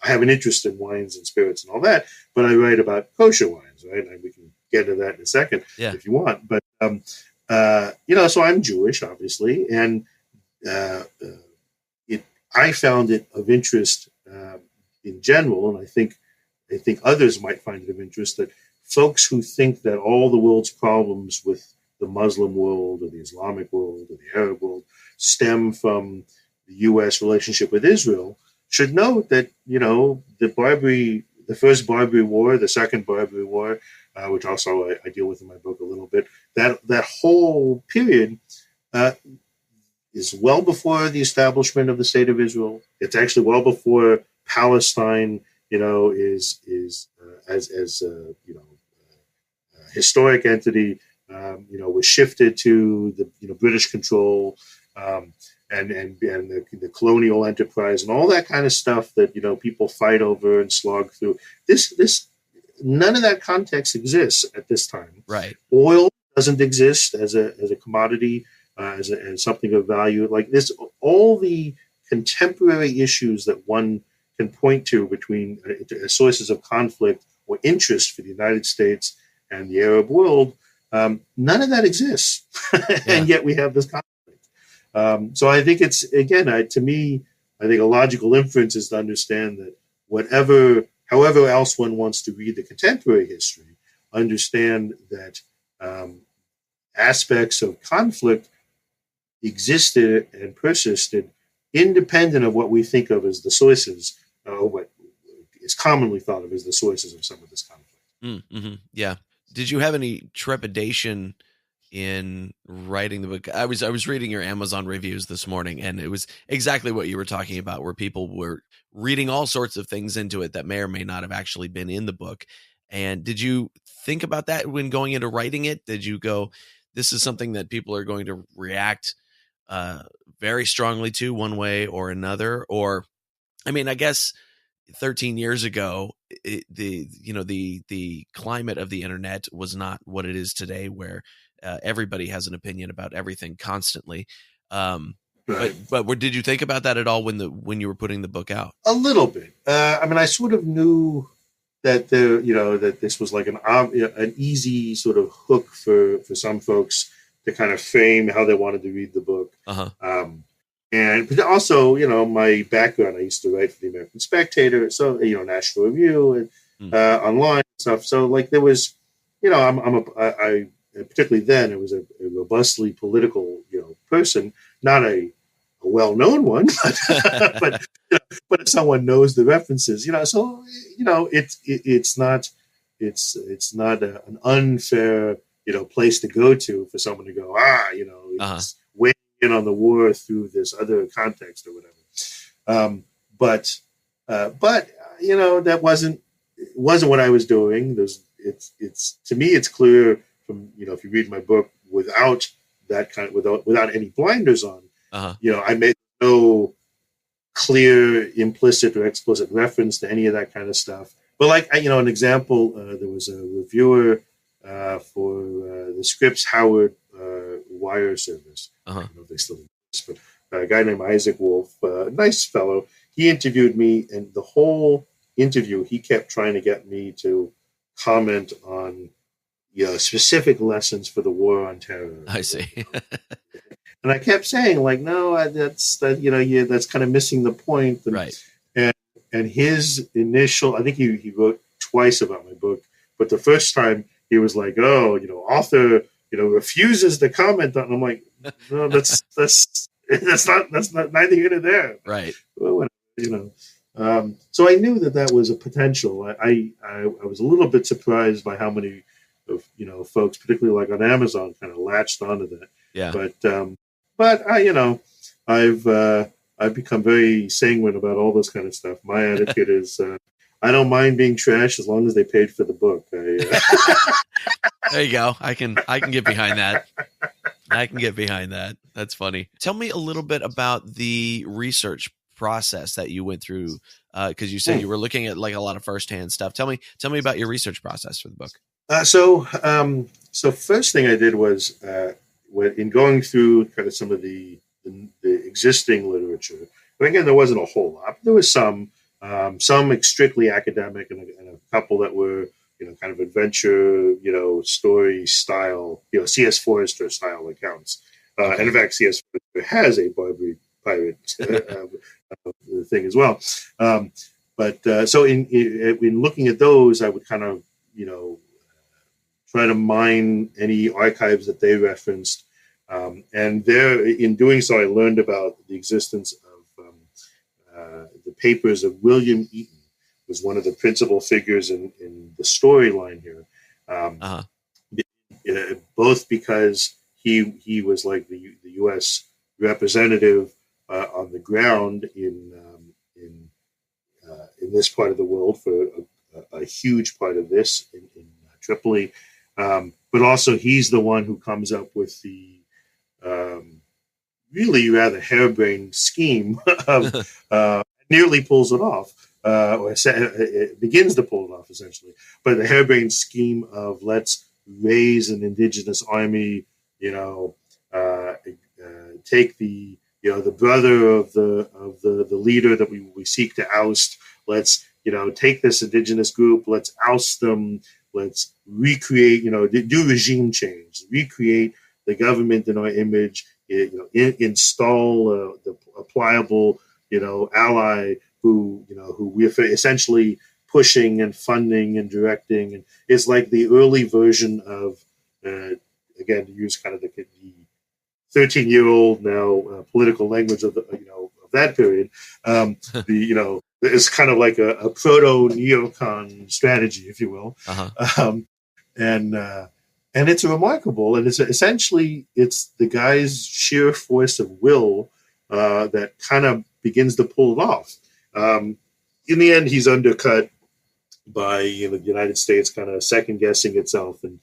I have an interest in wines and spirits and all that, but I write about kosher wines, right? And we can get into that in a second if you want. But so I'm Jewish, obviously, and I found it of interest in general, and I think others might find it of interest, that folks who think that all the world's problems with the Muslim world or the Islamic world or the Arab world stem from the U.S. relationship with Israel should note that, the first Barbary War, the second Barbary War, which also I deal with in my book a little bit, that whole period is well before the establishment of the State of Israel. It's actually well before Palestine, is as a historic entity, was shifted to the British control, and the colonial enterprise and all that kind of stuff that people fight over and slog through. This none of that context exists at this time.
Right.
Oil doesn't exist as a commodity, as something of value. Like this, all the contemporary issues that one can point to between sources of conflict or interest for the United States and the Arab world, none of that exists, and yet we have this conflict. So I think it's, again, to me, I think a logical inference is to understand that however else one wants to read the contemporary history, understand that aspects of conflict existed and persisted independent of what we think of as the sources, or what is commonly thought of as the sources of some of this conflict.
Mm-hmm. Yeah. Did you have any trepidation in writing the book? I was reading your Amazon reviews this morning, and it was exactly what you were talking about, where people were reading all sorts of things into it that may or may not have actually been in the book. And did you think about that when going into writing it? Did you go, this is something that people are going to react very strongly to one way or another? Or, I mean, I guess 13 years ago, the climate of the internet was not what it is today, where everybody has an opinion about everything constantly.
Right.
But did you think about that at all when you were putting the book out?
A little bit. I mean, I sort of knew that that this was like an easy sort of hook for some folks to kind of frame how they wanted to read the book.
Uh-huh.
But also, my background, I used to write for the American Spectator, so, National Review and online stuff. So like there was, I particularly then, it was a robustly political, person, not a well-known one, but someone knows the references, so, it's not an unfair, place to go to for someone to go, it's way in on the war through this other context or whatever. But that wasn't what I was doing. It's to me, it's clear from, if you read my book without any blinders on, I made no clear, implicit or explicit reference to any of that kind of stuff. But like, an example, there was a reviewer for the Scripps Howard wire service. I don't know if they still exist, but a guy named Isaac Wolf, a nice fellow, he interviewed me, and the whole interview, he kept trying to get me to comment on specific lessons for the war on terror.
I see.
And I kept saying, like, no, that's kind of missing the point. And,
right.
And his initial, I think he wrote twice about my book, but the first time he was like, author, refuses to comment on. I'm like, no, that's not neither here nor there.
Right.
Well, so I knew that was a potential. I was a little bit surprised by how many of folks, particularly like on Amazon, kind of latched onto that.
Yeah.
But I've become very sanguine about all this kind of stuff. My attitude is I don't mind being trash as long as they paid for the book.
There you go. I can get behind that. I can get behind that. That's funny. Tell me a little bit about the research process that you went through, because you said you were looking at like a lot of firsthand stuff. Tell me about your research process for the book.
So first thing I did was in going through kind of some of the existing literature. But again, there wasn't a whole lot. There was some. some strictly academic, and a couple that were, kind of adventure, story style, C.S. Forester style accounts.
Okay.
And in fact, C.S. Forester has a Barbary Pirate thing as well. But so in looking at those, I would kind of, try to mine any archives that they referenced. And there, in doing so, I learned about the existence of the papers of William Eaton, who was one of the principal figures in the storyline here. Both because he was like the U.S. representative on the ground in this part of the world for a huge part of this in Tripoli, but also he's the one who comes up with the really rather harebrained scheme of nearly pulls it off, or it begins to pull it off essentially. But the harebrained scheme of let's raise an indigenous army, take the the brother of the leader that we seek to oust. Let's take this indigenous group. Let's oust them. Let's recreate. Do regime change. Recreate the government in our image. Install a pliable ally who we're essentially pushing and funding and directing. And it's like the early version of again, to use kind of the 13-year-old now political language of of that period. It's kind of like a proto neocon strategy, if you will. And it's remarkable, and it's essentially the guy's sheer force of will that kind of begins to pull it off. In the end, he's undercut by the United States kind of second guessing itself, and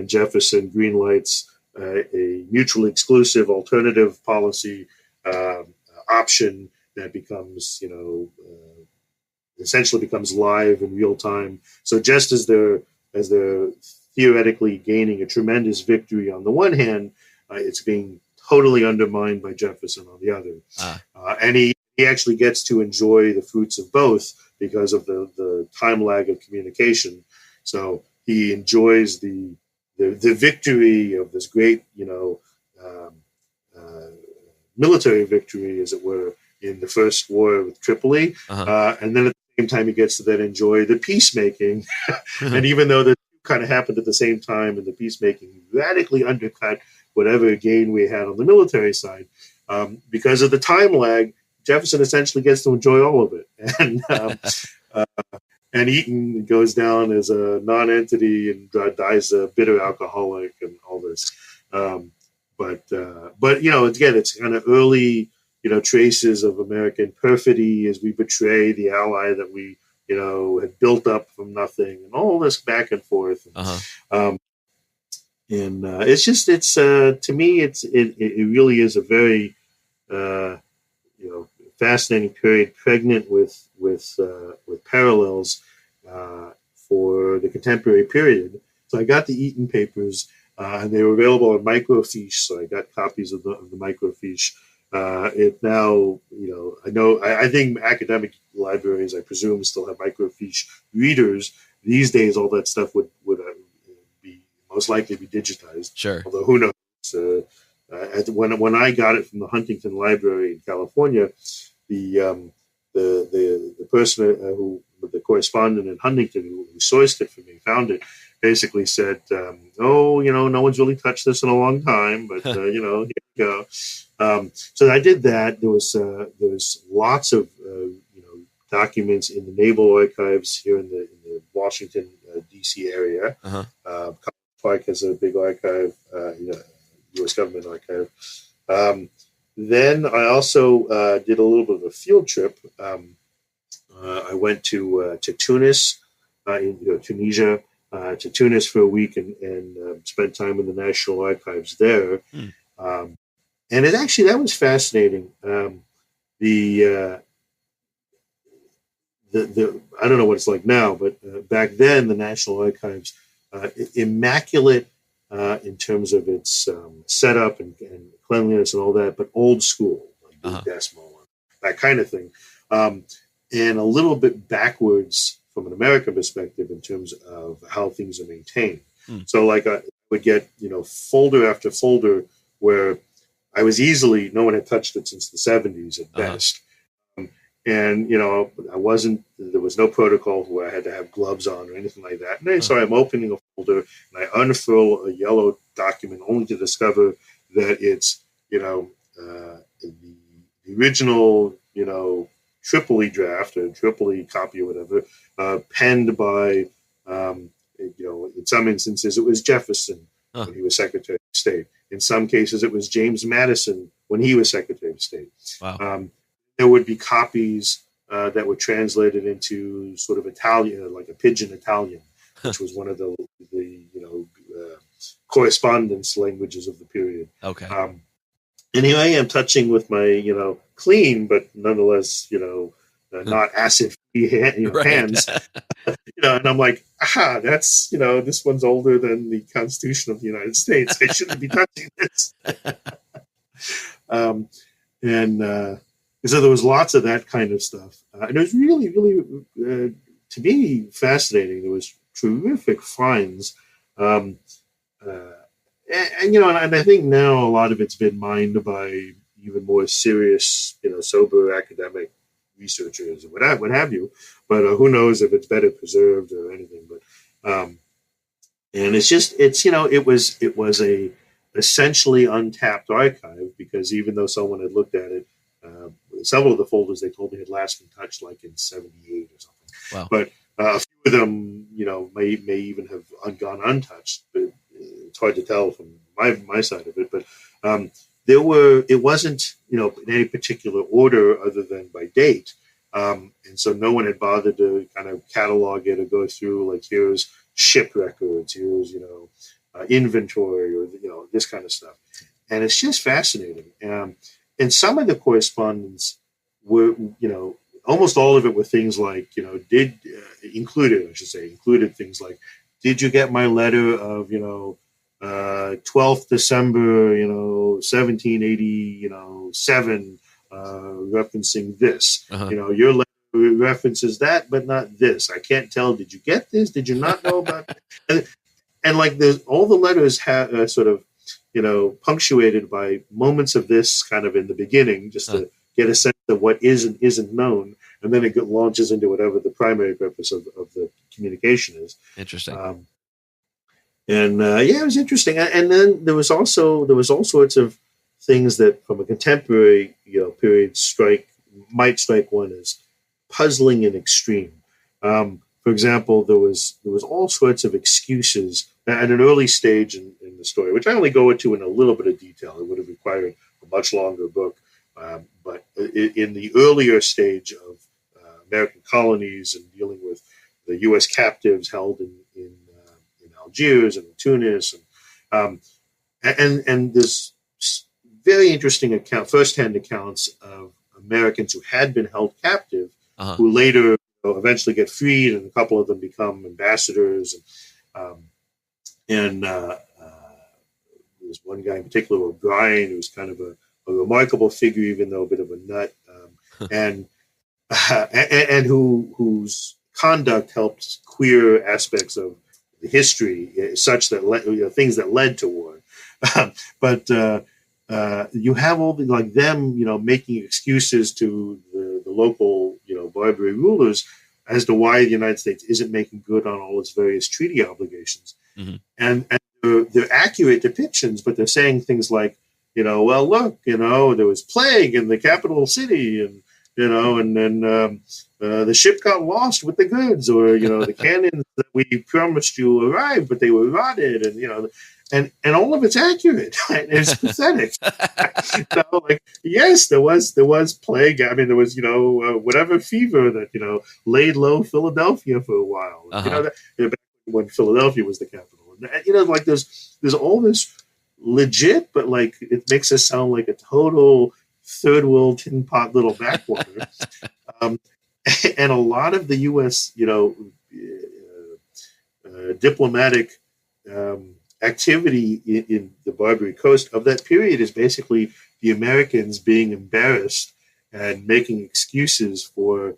Jefferson greenlights a mutually exclusive alternative policy option that becomes essentially becomes live in real time. So just as they're theoretically gaining a tremendous victory on the one hand, it's being totally undermined by Jefferson on the other. And he actually gets to enjoy the fruits of both because of the time lag of communication. So he enjoys the victory of this great, military victory, as it were, in the first war with Tripoli. And then at the same time, he gets to then enjoy the peacemaking. And even though the two kind of happened at the same time, and the peacemaking radically undercut whatever gain we had on the military side, because of the time lag, Jefferson essentially gets to enjoy all of it. And Eaton goes down as a non-entity and dies a bitter alcoholic and all this. But again, it's kind of early, traces of American perfidy as we betray the ally that we, had built up from nothing, and all this back and forth. To me, it really is a very, fascinating period, pregnant with parallels for the contemporary period. So I got the Eaton papers, and they were available on Microfiche. So I got copies of the Microfiche. It now, I think academic libraries, I presume, still have Microfiche readers. These days, all that stuff would be most likely be digitized.
Sure.
Although who knows? When I got it from the Huntington Library in California, the person the correspondent in Huntington who sourced it for me, found it, basically said, no one's really touched this in a long time, but here you go. So I did that. There was lots of documents in the Naval Archives here in the Washington D.C. area. College Park has a big archive, U.S. government archive. Then I also did a little bit of a field trip. I went to Tunis, in Tunisia, to Tunis for a week and spent time in the National Archives there. And that was fascinating. The I don't know what it's like now, but back then the National Archives, immaculate in terms of its setup and cleanliness and all that, but old school, like Decimal, that kind of thing. and a little bit backwards from an American perspective in terms of how things are maintained. So like I would get, folder after folder where I was easily, no one had touched it since the 70s at best. And, there was no protocol where I had to have gloves on or anything like that. And so I'm opening a folder and I unfurl a yellow document only to discover that it's, the original, Tripoli draft or Tripoli copy or whatever, penned by, in some instances it was Jefferson when he was Secretary of State. In some cases it was James Madison when he was Secretary of State.
Wow.
There would be copies that were translated into sort of Italian, like a pidgin Italian, which was one of the correspondence languages of the period.
Okay.
And here I am touching with my, clean, but nonetheless, not acid-free hands. And I'm like, that's, this one's older than the Constitution of the United States. I shouldn't be touching this. So there was lots of that kind of stuff. And it was really, really, to me, fascinating. There was terrific finds. And I think now a lot of it's been mined by even more serious, sober academic researchers or what have you. But who knows if it's better preserved or anything. But and it was a essentially untapped archive, because even though someone had looked at it, several of the folders they told me had last been touched like in 78 or something.
Wow.
But a few of them, may even have gone untouched. But it's hard to tell from my side of it. But it wasn't, in any particular order other than by date. And so no one had bothered to kind of catalog it or go through, like, here's ship records, here's, inventory, or, this kind of stuff. And it's just fascinating. And some of the correspondence were, almost all of it were things like, included things like, did you get my letter of, 12th December, 1787, referencing this, your letter references that, but not this. I can't tell. Did you get this? Did you not know about it? And like all the letters have sort of, punctuated by moments of this kind of in the beginning, just to get a sense of what is and isn't known. And then it launches into whatever the primary purpose of the communication is.
Interesting.
It was interesting. And then there was all sorts of things that from a contemporary, period might strike one as puzzling and extreme. For example, there was all sorts of excuses at an early stage in the story, which I only go into in a little bit of detail. It would have required a much longer book. But in the earlier stage of American colonies and dealing with the U.S. captives held in Algiers and Tunis, and there's very interesting firsthand accounts of Americans who had been held captive, who later eventually get freed, and a couple of them become ambassadors. And there's one guy in particular, O'Brien, who's kind of a remarkable figure, even though a bit of a nut, and whose conduct helped queer aspects of the history, such that things that led to war. But you have all them, making excuses to the local, Barbary rulers as to why the United States isn't making good on all its various treaty obligations. Mm-hmm. And they're accurate depictions, but they're saying things like, well, look, there was plague in the capital city, and and then the ship got lost with the goods, or the cannons that we promised you arrived, but they were rotted, and and all of it's accurate. Right? It's pathetic. Yes, there was plague. I mean, there was whatever fever that laid low Philadelphia for a while. Back when Philadelphia was the capital. And, there's all this legit, but it makes us sound like a total third world tin pot little backwater. And a lot of the U.S. Diplomatic activity in the Barbary Coast of that period is basically the Americans being embarrassed and making excuses for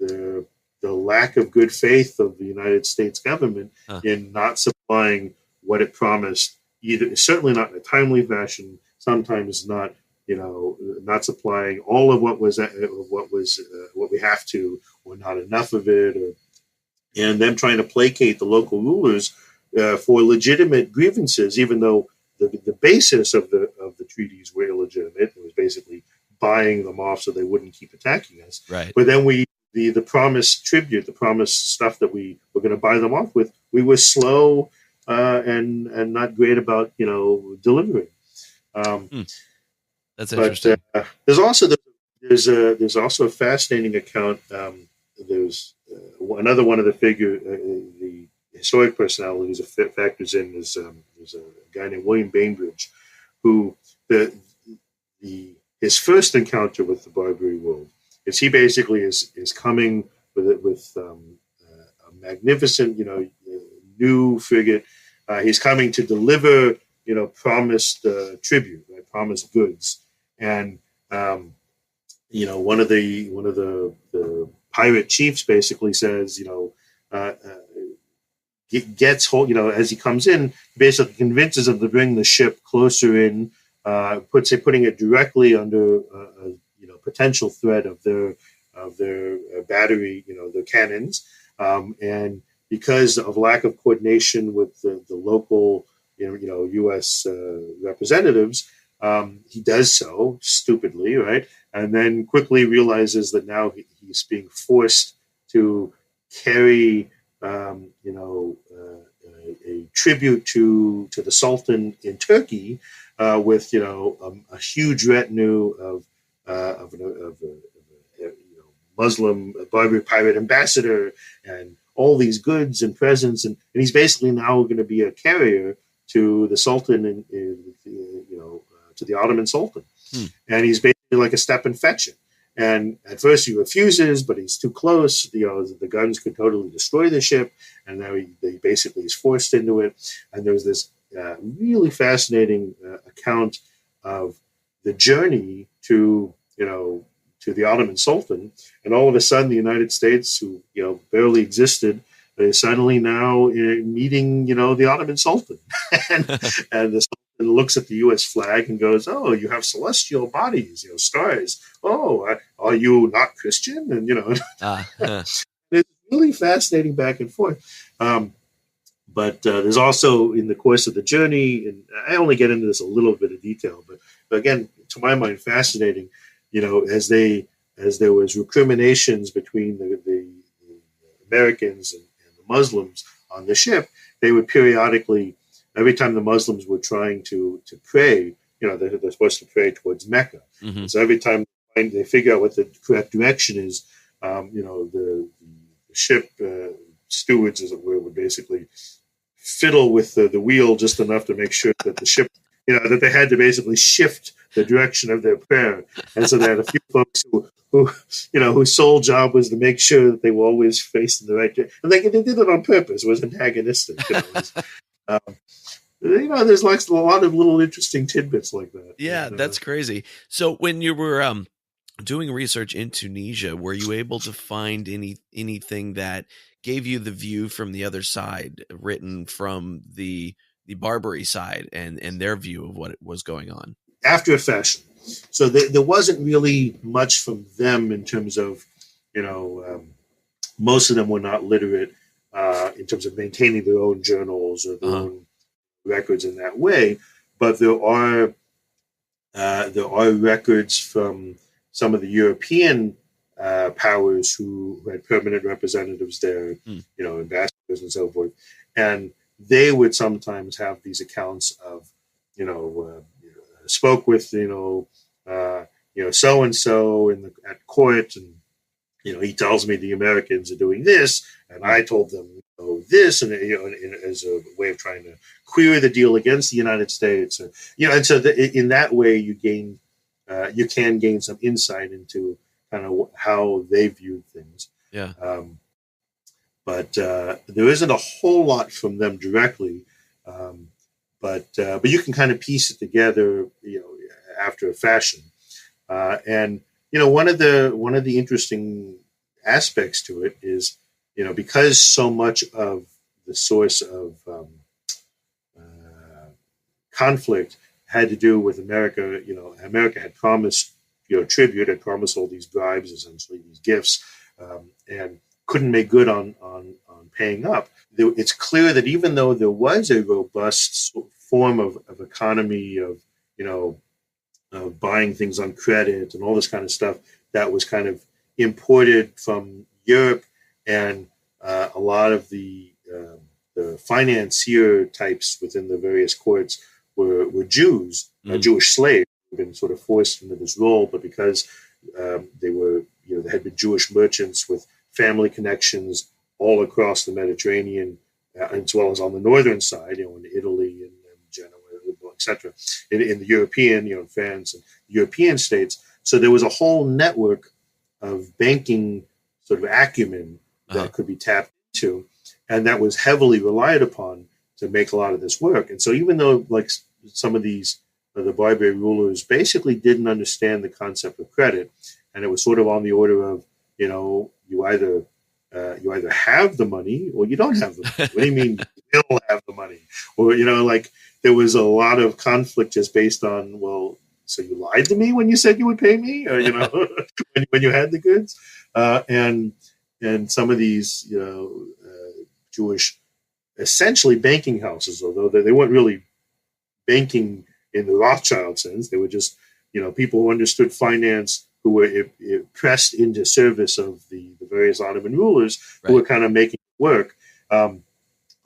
the lack of good faith of the United States government in not supplying what it promised, either certainly not in a timely fashion, sometimes not, not supplying all of what we have to, or not enough of it, and them trying to placate the local rulers for legitimate grievances, even though the basis of the treaties were illegitimate. It was basically buying them off so they wouldn't keep attacking us.
Right.
But then the promised tribute, the promised stuff that we were going to buy them off with, we were slow and not great about delivering.
That's interesting.
But there's also a fascinating account. There's another one of the historic personalities that factors in is there's a guy named William Bainbridge, who his first encounter with the Barbary world is he basically is coming with a magnificent new frigate. He's coming to deliver promised tribute, right, promised goods, and one of the pirate chiefs basically says gets hold, as he comes in, basically convinces them to bring the ship closer in, putting it directly under potential threat of their battery, their cannons, and because of lack of coordination with the local U.S. representatives, he does so stupidly, right, and then quickly realizes that now he's being forced to carry a tribute to the Sultan in Turkey, with a huge retinue of Muslim Barbary pirate ambassador and all these goods and presents, and he's basically now going to be a carrier to the Sultan and to the Ottoman Sultan, and he's basically like a step and fetch it. And at first he refuses, but he's too close. The guns could totally destroy the ship, and now he basically is forced into it. And there's this really fascinating account of the journey to the Ottoman Sultan, and all of a sudden the United States, who barely existed, is suddenly now meeting the Ottoman Sultan, and the Sultan looks at the U.S. flag and goes, "Oh, you have celestial bodies, stars. Oh, are you not Christian?" And it's really fascinating back and forth. But there's also, in the course of the journey, and I only get into this a little bit of detail, but again, to my mind, fascinating. As there was recriminations between the Americans and the Muslims on the ship, they would periodically, every time the Muslims were trying to pray, they're supposed to pray towards Mecca. Mm-hmm. So every time they figure out what the correct direction is, the ship stewards, as it were, would basically fiddle with the wheel just enough to make sure that the ship, that they had to basically shift the direction of their prayer. And so they had a few folks whose sole job was to make sure that they were always facing the right direction. And they did it on purpose. It was antagonistic. There's like a lot of little interesting tidbits like that.
Yeah, that's crazy. So when you were doing research in Tunisia, were you able to find anything that gave you the view from the other side, written from the Barbary side and their view of what was going on?
After a fashion. So there wasn't really much from them in terms of, most of them were not literate in terms of maintaining their own journals or their own records in that way. But there are records from some of the European powers who had permanent representatives there, ambassadors and so forth, and they would sometimes have these accounts of, spoke with so and so at court, and he tells me the Americans are doing this, and I told them this, and as a way of trying to queer the deal against the United States, and so in that way you can gain some insight into kind of how they viewed things.
Yeah.
But there isn't a whole lot from them directly. But you can kind of piece it together, after a fashion. And one of the interesting aspects to it is, because so much of the source of conflict had to do with America. America had promised, tribute, had promised all these bribes, essentially these gifts, and couldn't make good on paying up. It's clear that even though there was a robust form of economy of, of buying things on credit and all this kind of stuff that was kind of imported from Europe, and a lot of the financier types within the various courts were Jews, Jewish slaves, who had been sort of forced into this role, but because they were, they had been Jewish merchants with family connections all across the Mediterranean, as well as on the northern side, in Italy and Genoa, etc., in the European, France and European states. So there was a whole network of banking sort of acumen that could be tapped into, and that was heavily relied upon to make a lot of this work. And so even though, like, some of these the Barbary rulers basically didn't understand the concept of credit, and it was sort of on the order of, you either have the money or you don't have the money. What do you mean you will have the money? Or, like, there was a lot of conflict just based on, well, so you lied to me when you said you would pay me, or, when you had the goods, and some of these, Jewish, essentially banking houses, although they weren't really banking in the Rothschild sense. They were just, people who understood finance, who were pressed into service of the various Ottoman rulers, who were kind of making it work.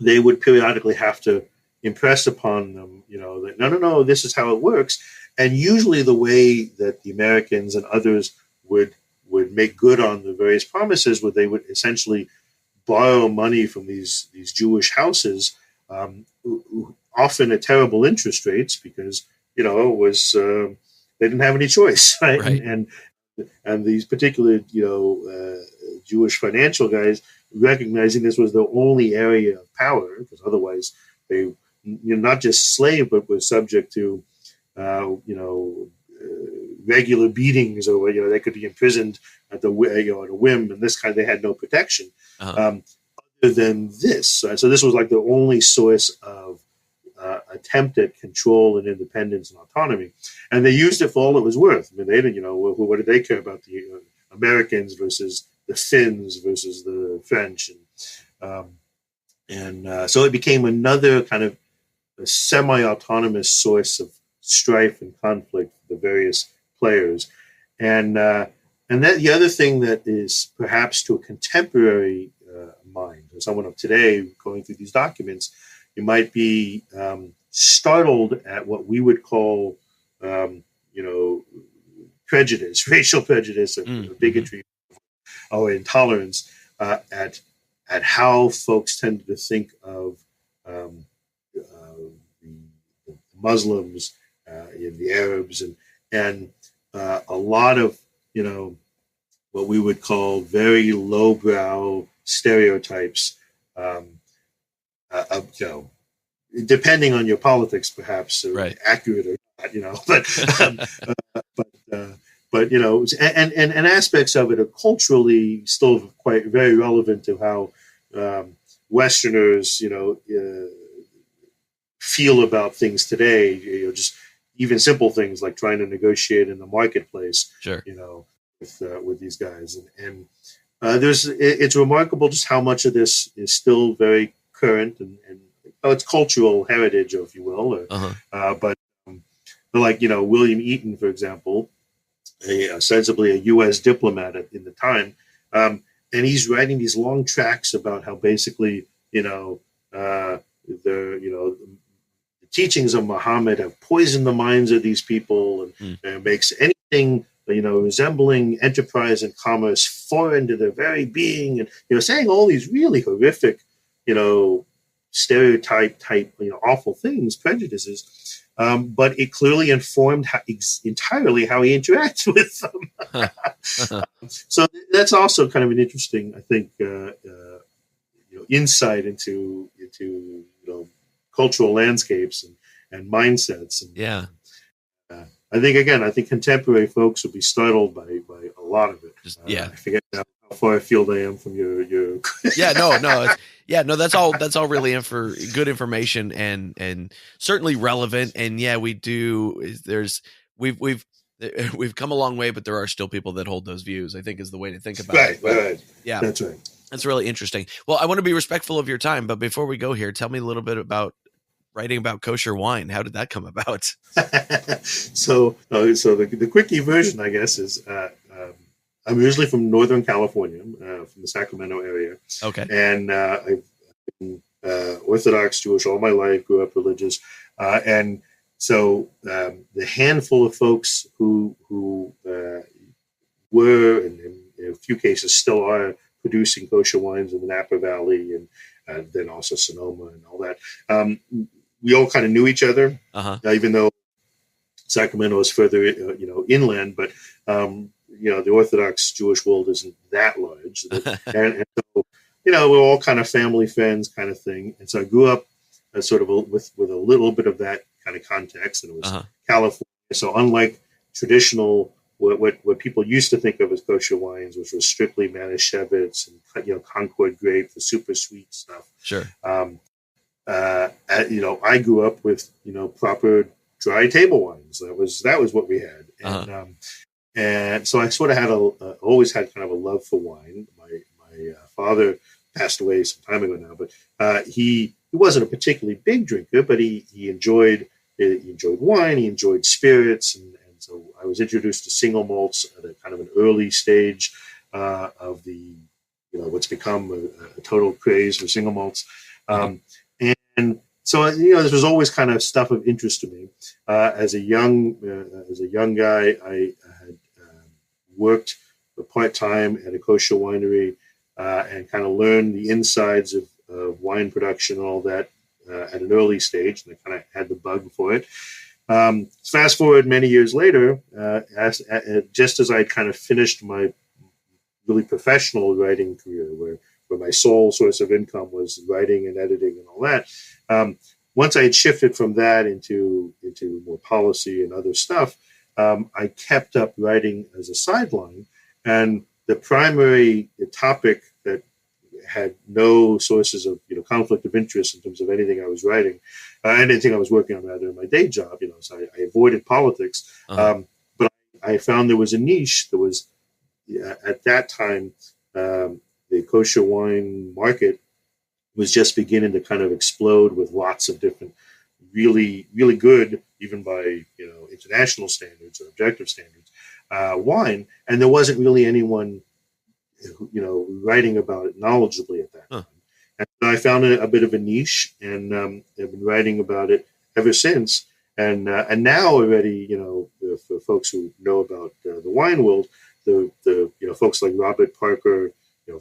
They would periodically have to impress upon them, that no, this is how it works. And usually the way that the Americans and others would make good on the various promises, they would essentially borrow money from these Jewish houses, often at terrible interest rates, because it was they didn't have any choice, right? And these particular Jewish financial guys, recognizing this was the only area of power, because otherwise they not just slave, but were subject to regular beatings, or they could be imprisoned at a whim, and this kind, they had no protection other than this. So this was like the only source of attempt at control and independence and autonomy, and they used it for all it was worth. I mean, they didn't, what did they care about the Americans versus the Finns versus the French, and so it became another kind of a semi-autonomous source of strife and conflict for the various players, and that the other thing that is perhaps to a contemporary mind, or someone of today going through these documents, you might be startled at what we would call, prejudice, racial prejudice, or bigotry, or intolerance, at how folks tended to think of the Muslims, the Arabs, and a lot of what we would call very lowbrow stereotypes. Depending on your politics, perhaps accurate or not, but and aspects of it are culturally still quite very relevant to how Westerners, feel about things today. Just even simple things like trying to negotiate in the marketplace, with these guys, and it's remarkable just how much of this is still very current and it's cultural heritage, if you will, but like William Eaton, for example, ostensibly a U.S. diplomat in the time, and he's writing these long tracts about how basically the teachings of Muhammad have poisoned the minds of these people, and makes anything resembling enterprise and commerce foreign to their very being, and saying all these really horrific stereotype type awful things, prejudices, but it clearly informed entirely how he interacts with them. So that's also kind of an interesting, I think, insight into cultural landscapes and mindsets. And, I think contemporary folks would be startled by a lot of it.
I
forget now far afield I am from your.
Yeah, no, that's all really for good information and certainly relevant. And yeah, we've come a long way, but there are still people that hold those views, I think, is the way to think about it.
Right.
Yeah,
that's right.
That's really interesting. Well, I want to be respectful of your time, but before we go here, tell me a little bit about writing about kosher wine. How did that come about?
So the quickie version, I guess, is I'm originally from Northern California, from the Sacramento area.
Okay.
And I've been Orthodox Jewish all my life, grew up religious. And so the handful of folks who were, and in a few cases still are, producing kosher wines in the Napa Valley and then also Sonoma and all that, we all kind of knew each other, even though Sacramento is further, inland. But the Orthodox Jewish world isn't that large, and so we're all kind of family friends, kind of thing. And so I grew up sort of with a little bit of that kind of context, and it was California. So unlike traditional what people used to think of as kosher wines, which was strictly Manischewitz and Concord grape, the super sweet stuff.
Sure.
I grew up with proper dry table wines. That was what we had, and so I sort of had always had kind of a love for wine. My father passed away some time ago now, but he wasn't a particularly big drinker, but he enjoyed wine, he enjoyed spirits, and so I was introduced to single malts at a kind of an early stage of the what's become a total craze for single malts. And so this was always kind of stuff of interest to me. As a young guy, I had worked part time at a kosher winery and kind of learned the insides of wine production and all that at an early stage, and I kind of had the bug for it. Fast forward many years later, just as I kind of finished my really professional writing career, where my sole source of income was writing and editing and all that. Once I had shifted from that into more policy and other stuff, I kept up writing as a sideline. And the primary topic that had no sources of conflict of interest in terms of anything I was writing, anything I was working on rather in my day job. So I avoided politics, but I found there was a niche. There was at that time. The kosher wine market was just beginning to kind of explode with lots of different, really, really good, even by international standards or objective standards, wine, and there wasn't really anyone, writing about it knowledgeably at that time. And I found a bit of a niche, and I've been writing about it ever since. And now already, for folks who know about the wine world, the folks like Robert Parker,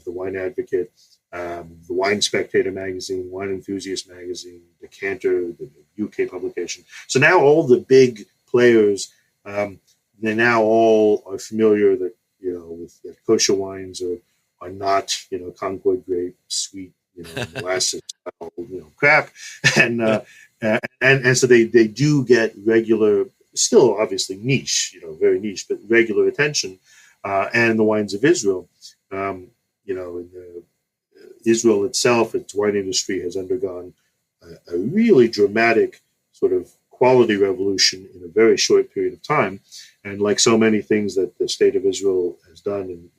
the Wine Advocate, the Wine Spectator magazine, Wine Enthusiast magazine, Decanter, the UK publication. So now all the big players, they now all are familiar that with that kosher wines are not Concord grape, sweet, molasses style, crap, and so they do get regular, still obviously niche, very niche, but regular attention, and the wines of Israel. In Israel itself, its wine industry has undergone a really dramatic sort of quality revolution in a very short period of time. And like so many things that the state of Israel has done in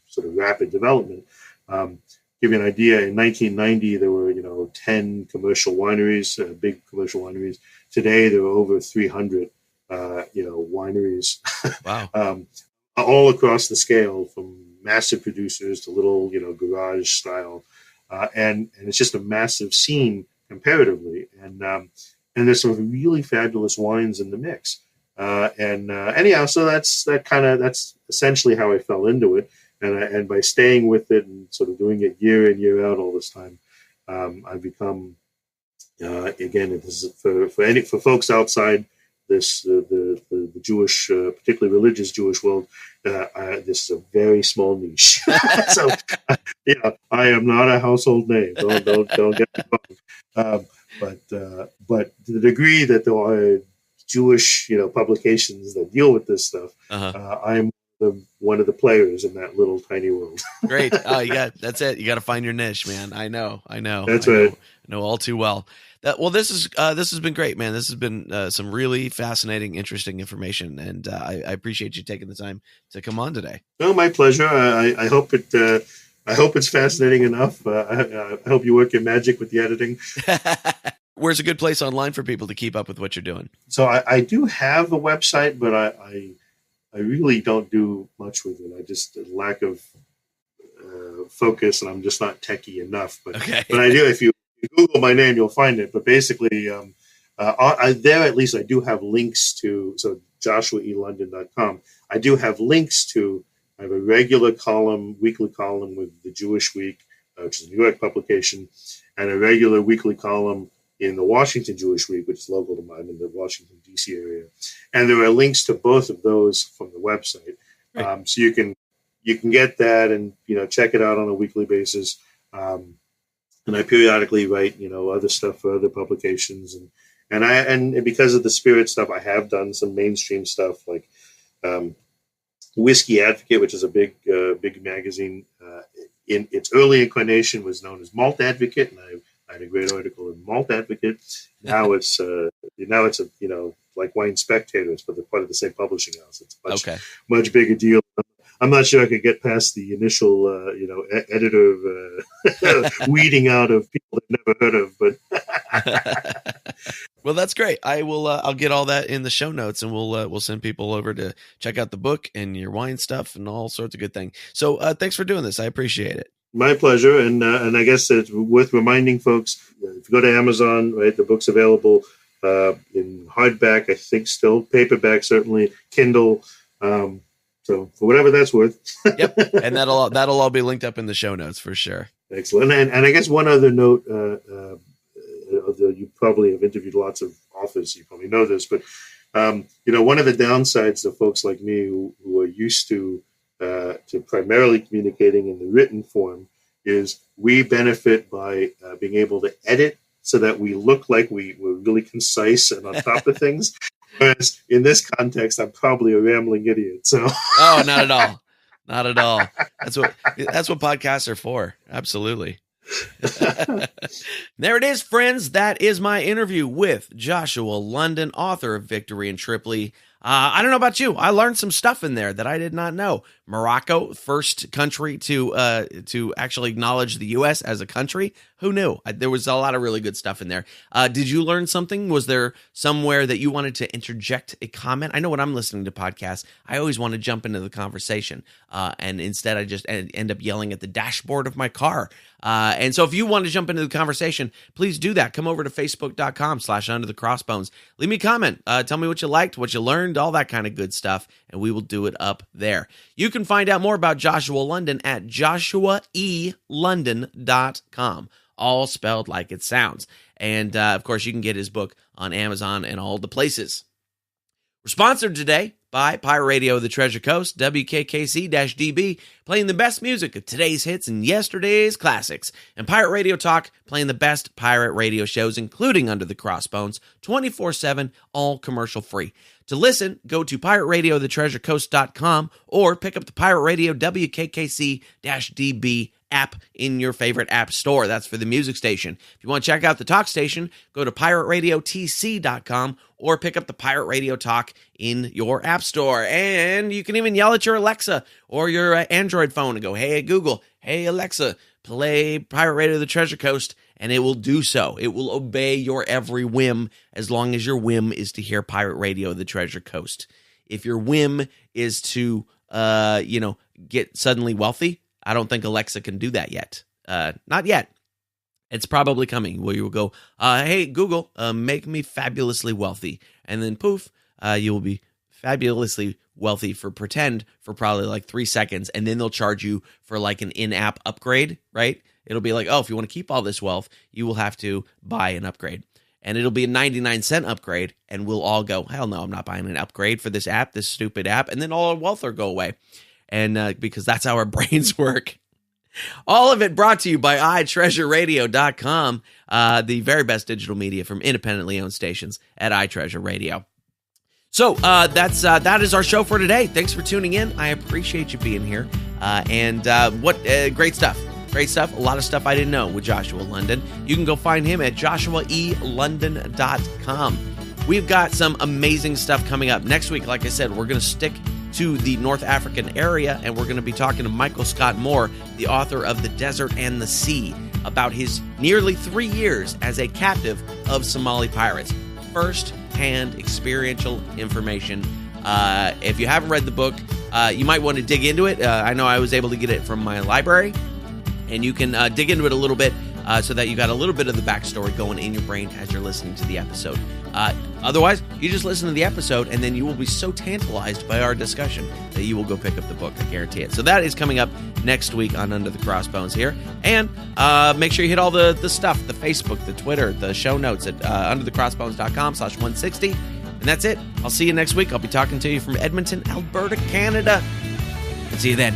sort of rapid development, give you an idea, in 1990, there were 10 commercial wineries, big commercial wineries. Today, there are over 300 wineries.
Wow.
All across the scale, from massive producers to little, garage style, and it's just a massive scene comparatively, and there's some really fabulous wines in the mix, anyhow, so that's essentially how I fell into it, and by staying with it and sort of doing it year in year out all this time, I've become again, this is for folks outside this the Jewish, particularly religious Jewish world, this is a very small niche. So, I am not a household name. Don't get me wrong. But to the degree that there are Jewish, publications that deal with this stuff, I'm one of the players in that little tiny world.
Great. Oh, that's it. You got to find your niche, man. I know.
That's right.
I know all too well. This has been great, man. This has been some really fascinating, interesting information, and I appreciate you taking the time to come on today.
No, my pleasure. I hope it's fascinating enough. I hope you work your magic with the editing.
Where's a good place online for people to keep up with what you're doing?
So I do have a website, but I really don't do much with it. I just lack of focus, and I'm just not techie enough. But
okay.
But I do. If you Google my name, you'll find it. But basically, there at least I do have links to. So joshuaelondon.com. I do have links to. I have a regular column, weekly column with the Jewish Week, which is a New York publication, and a regular weekly column in the Washington Jewish Week, which is local to mine in the Washington, D.C. area. And there are links to both of those from the website.
Right.
So you can get that and, check it out on a weekly basis. And I periodically write, other stuff for other publications. And because of the spirit stuff, I have done some mainstream stuff like Whiskey Advocate, which is a big magazine. In its early incarnation was known as Malt Advocate, and I had a great article in Malt Advocate. Now it's like Wine Spectator. It's part of the same publishing house. It's a much bigger deal. I'm not sure I could get past the initial editor weeding out of people I've never heard of. But
well, that's great. I'll get all that in the show notes, and we'll send people over to check out the book and your wine stuff and all sorts of good things. So thanks for doing this. I appreciate it.
My pleasure, and I guess it's worth reminding folks, if you go to Amazon, right, the book's available in hardback, I think still, paperback certainly, Kindle, so for whatever that's worth.
Yep, and that'll all be linked up in the show notes for sure.
Excellent, and I guess one other note, you probably have interviewed lots of authors, you probably know this, but one of the downsides to folks like me who are used to primarily communicating in the written form is we benefit by being able to edit so that we look like we're really concise and on top of things. Whereas in this context, I'm probably a rambling idiot. So
oh, not at all. Not at all. That's what podcasts are for. Absolutely. There it is, friends. That is my interview with Joshua London, author of Victory in Tripoli. I don't know about you. I learned some stuff in there that I did not know. Morocco, first country to actually acknowledge the U.S. as a country. Who knew? There was a lot of really good stuff in there. Did you learn something? Was there somewhere that you wanted to interject a comment? I know when I'm listening to podcasts, I always want to jump into the conversation. And instead, I just end up yelling at the dashboard of my car. And so if you want to jump into the conversation, please do that. Come over to facebook.com/underthecrossbones. Leave me a comment. Tell me what you liked, what you learned, all that kind of good stuff, and we will do it up there. You can find out more about Joshua London at joshuaelondon.com, all spelled like it sounds. And, of course, you can get his book on Amazon and all the places. We're sponsored today by Pirate Radio, The Treasure Coast, WKKC-DB, playing the best music of today's hits and yesterday's classics, and Pirate Radio Talk, playing the best pirate radio shows, including Under the Crossbones, 24/7, all commercial-free. To listen, go to pirateradio.thetreasurecoast.com or pick up the Pirate Radio WKKC-DB app in your favorite app store. That's for the music station. If you want to check out the talk station, go to pirateradio.tc.com or pick up the Pirate Radio Talk in your app store. And you can even yell at your Alexa or your Android phone and go, "Hey, Google, hey, Alexa, play Pirate Radio The Treasure Coast," and it will do so. It will obey your every whim as long as your whim is to hear Pirate Radio The Treasure Coast. If your whim is to, get suddenly wealthy, I don't think Alexa can do that yet. Not yet. It's probably coming where you will go, "Hey, Google, make me fabulously wealthy." And then poof, you will be fabulously wealthy for probably like 3 seconds. And then they'll charge you for like an in-app upgrade, right? It'll be like, "Oh, if you want to keep all this wealth, you will have to buy an upgrade." And it'll be a 99-cent upgrade. And we'll all go, "Hell no, I'm not buying an upgrade for this app, this stupid app." And then all our wealth will go away. And because that's how our brains work. All of it brought to you by iTreasureRadio.com, the very best digital media from independently owned stations at iTreasure Radio. So that is our show for today. Thanks for tuning in. I appreciate you being here. Great stuff. Great stuff. A lot of stuff I didn't know with Joshua London. You can go find him at joshuaelondon.com. We've got some amazing stuff coming up. Next week, like I said, we're going to stick to the North African area, and we're going to be talking to Michael Scott Moore, the author of The Desert and the Sea, about his nearly 3 years as a captive of Somali pirates. First-hand experiential information. If you haven't read the book, you might want to dig into it. I know I was able to get it from my library, and you can dig into it a little bit so that you got a little bit of the backstory going in your brain as you're listening to the episode. Otherwise, you just listen to the episode, and then you will be so tantalized by our discussion that you will go pick up the book. I guarantee it. So that is coming up next week on Under the Crossbones here. And make sure you hit all the stuff, the Facebook, the Twitter, the show notes at underthecrossbones.com/160. And that's it. I'll see you next week. I'll be talking to you from Edmonton, Alberta, Canada. See you then.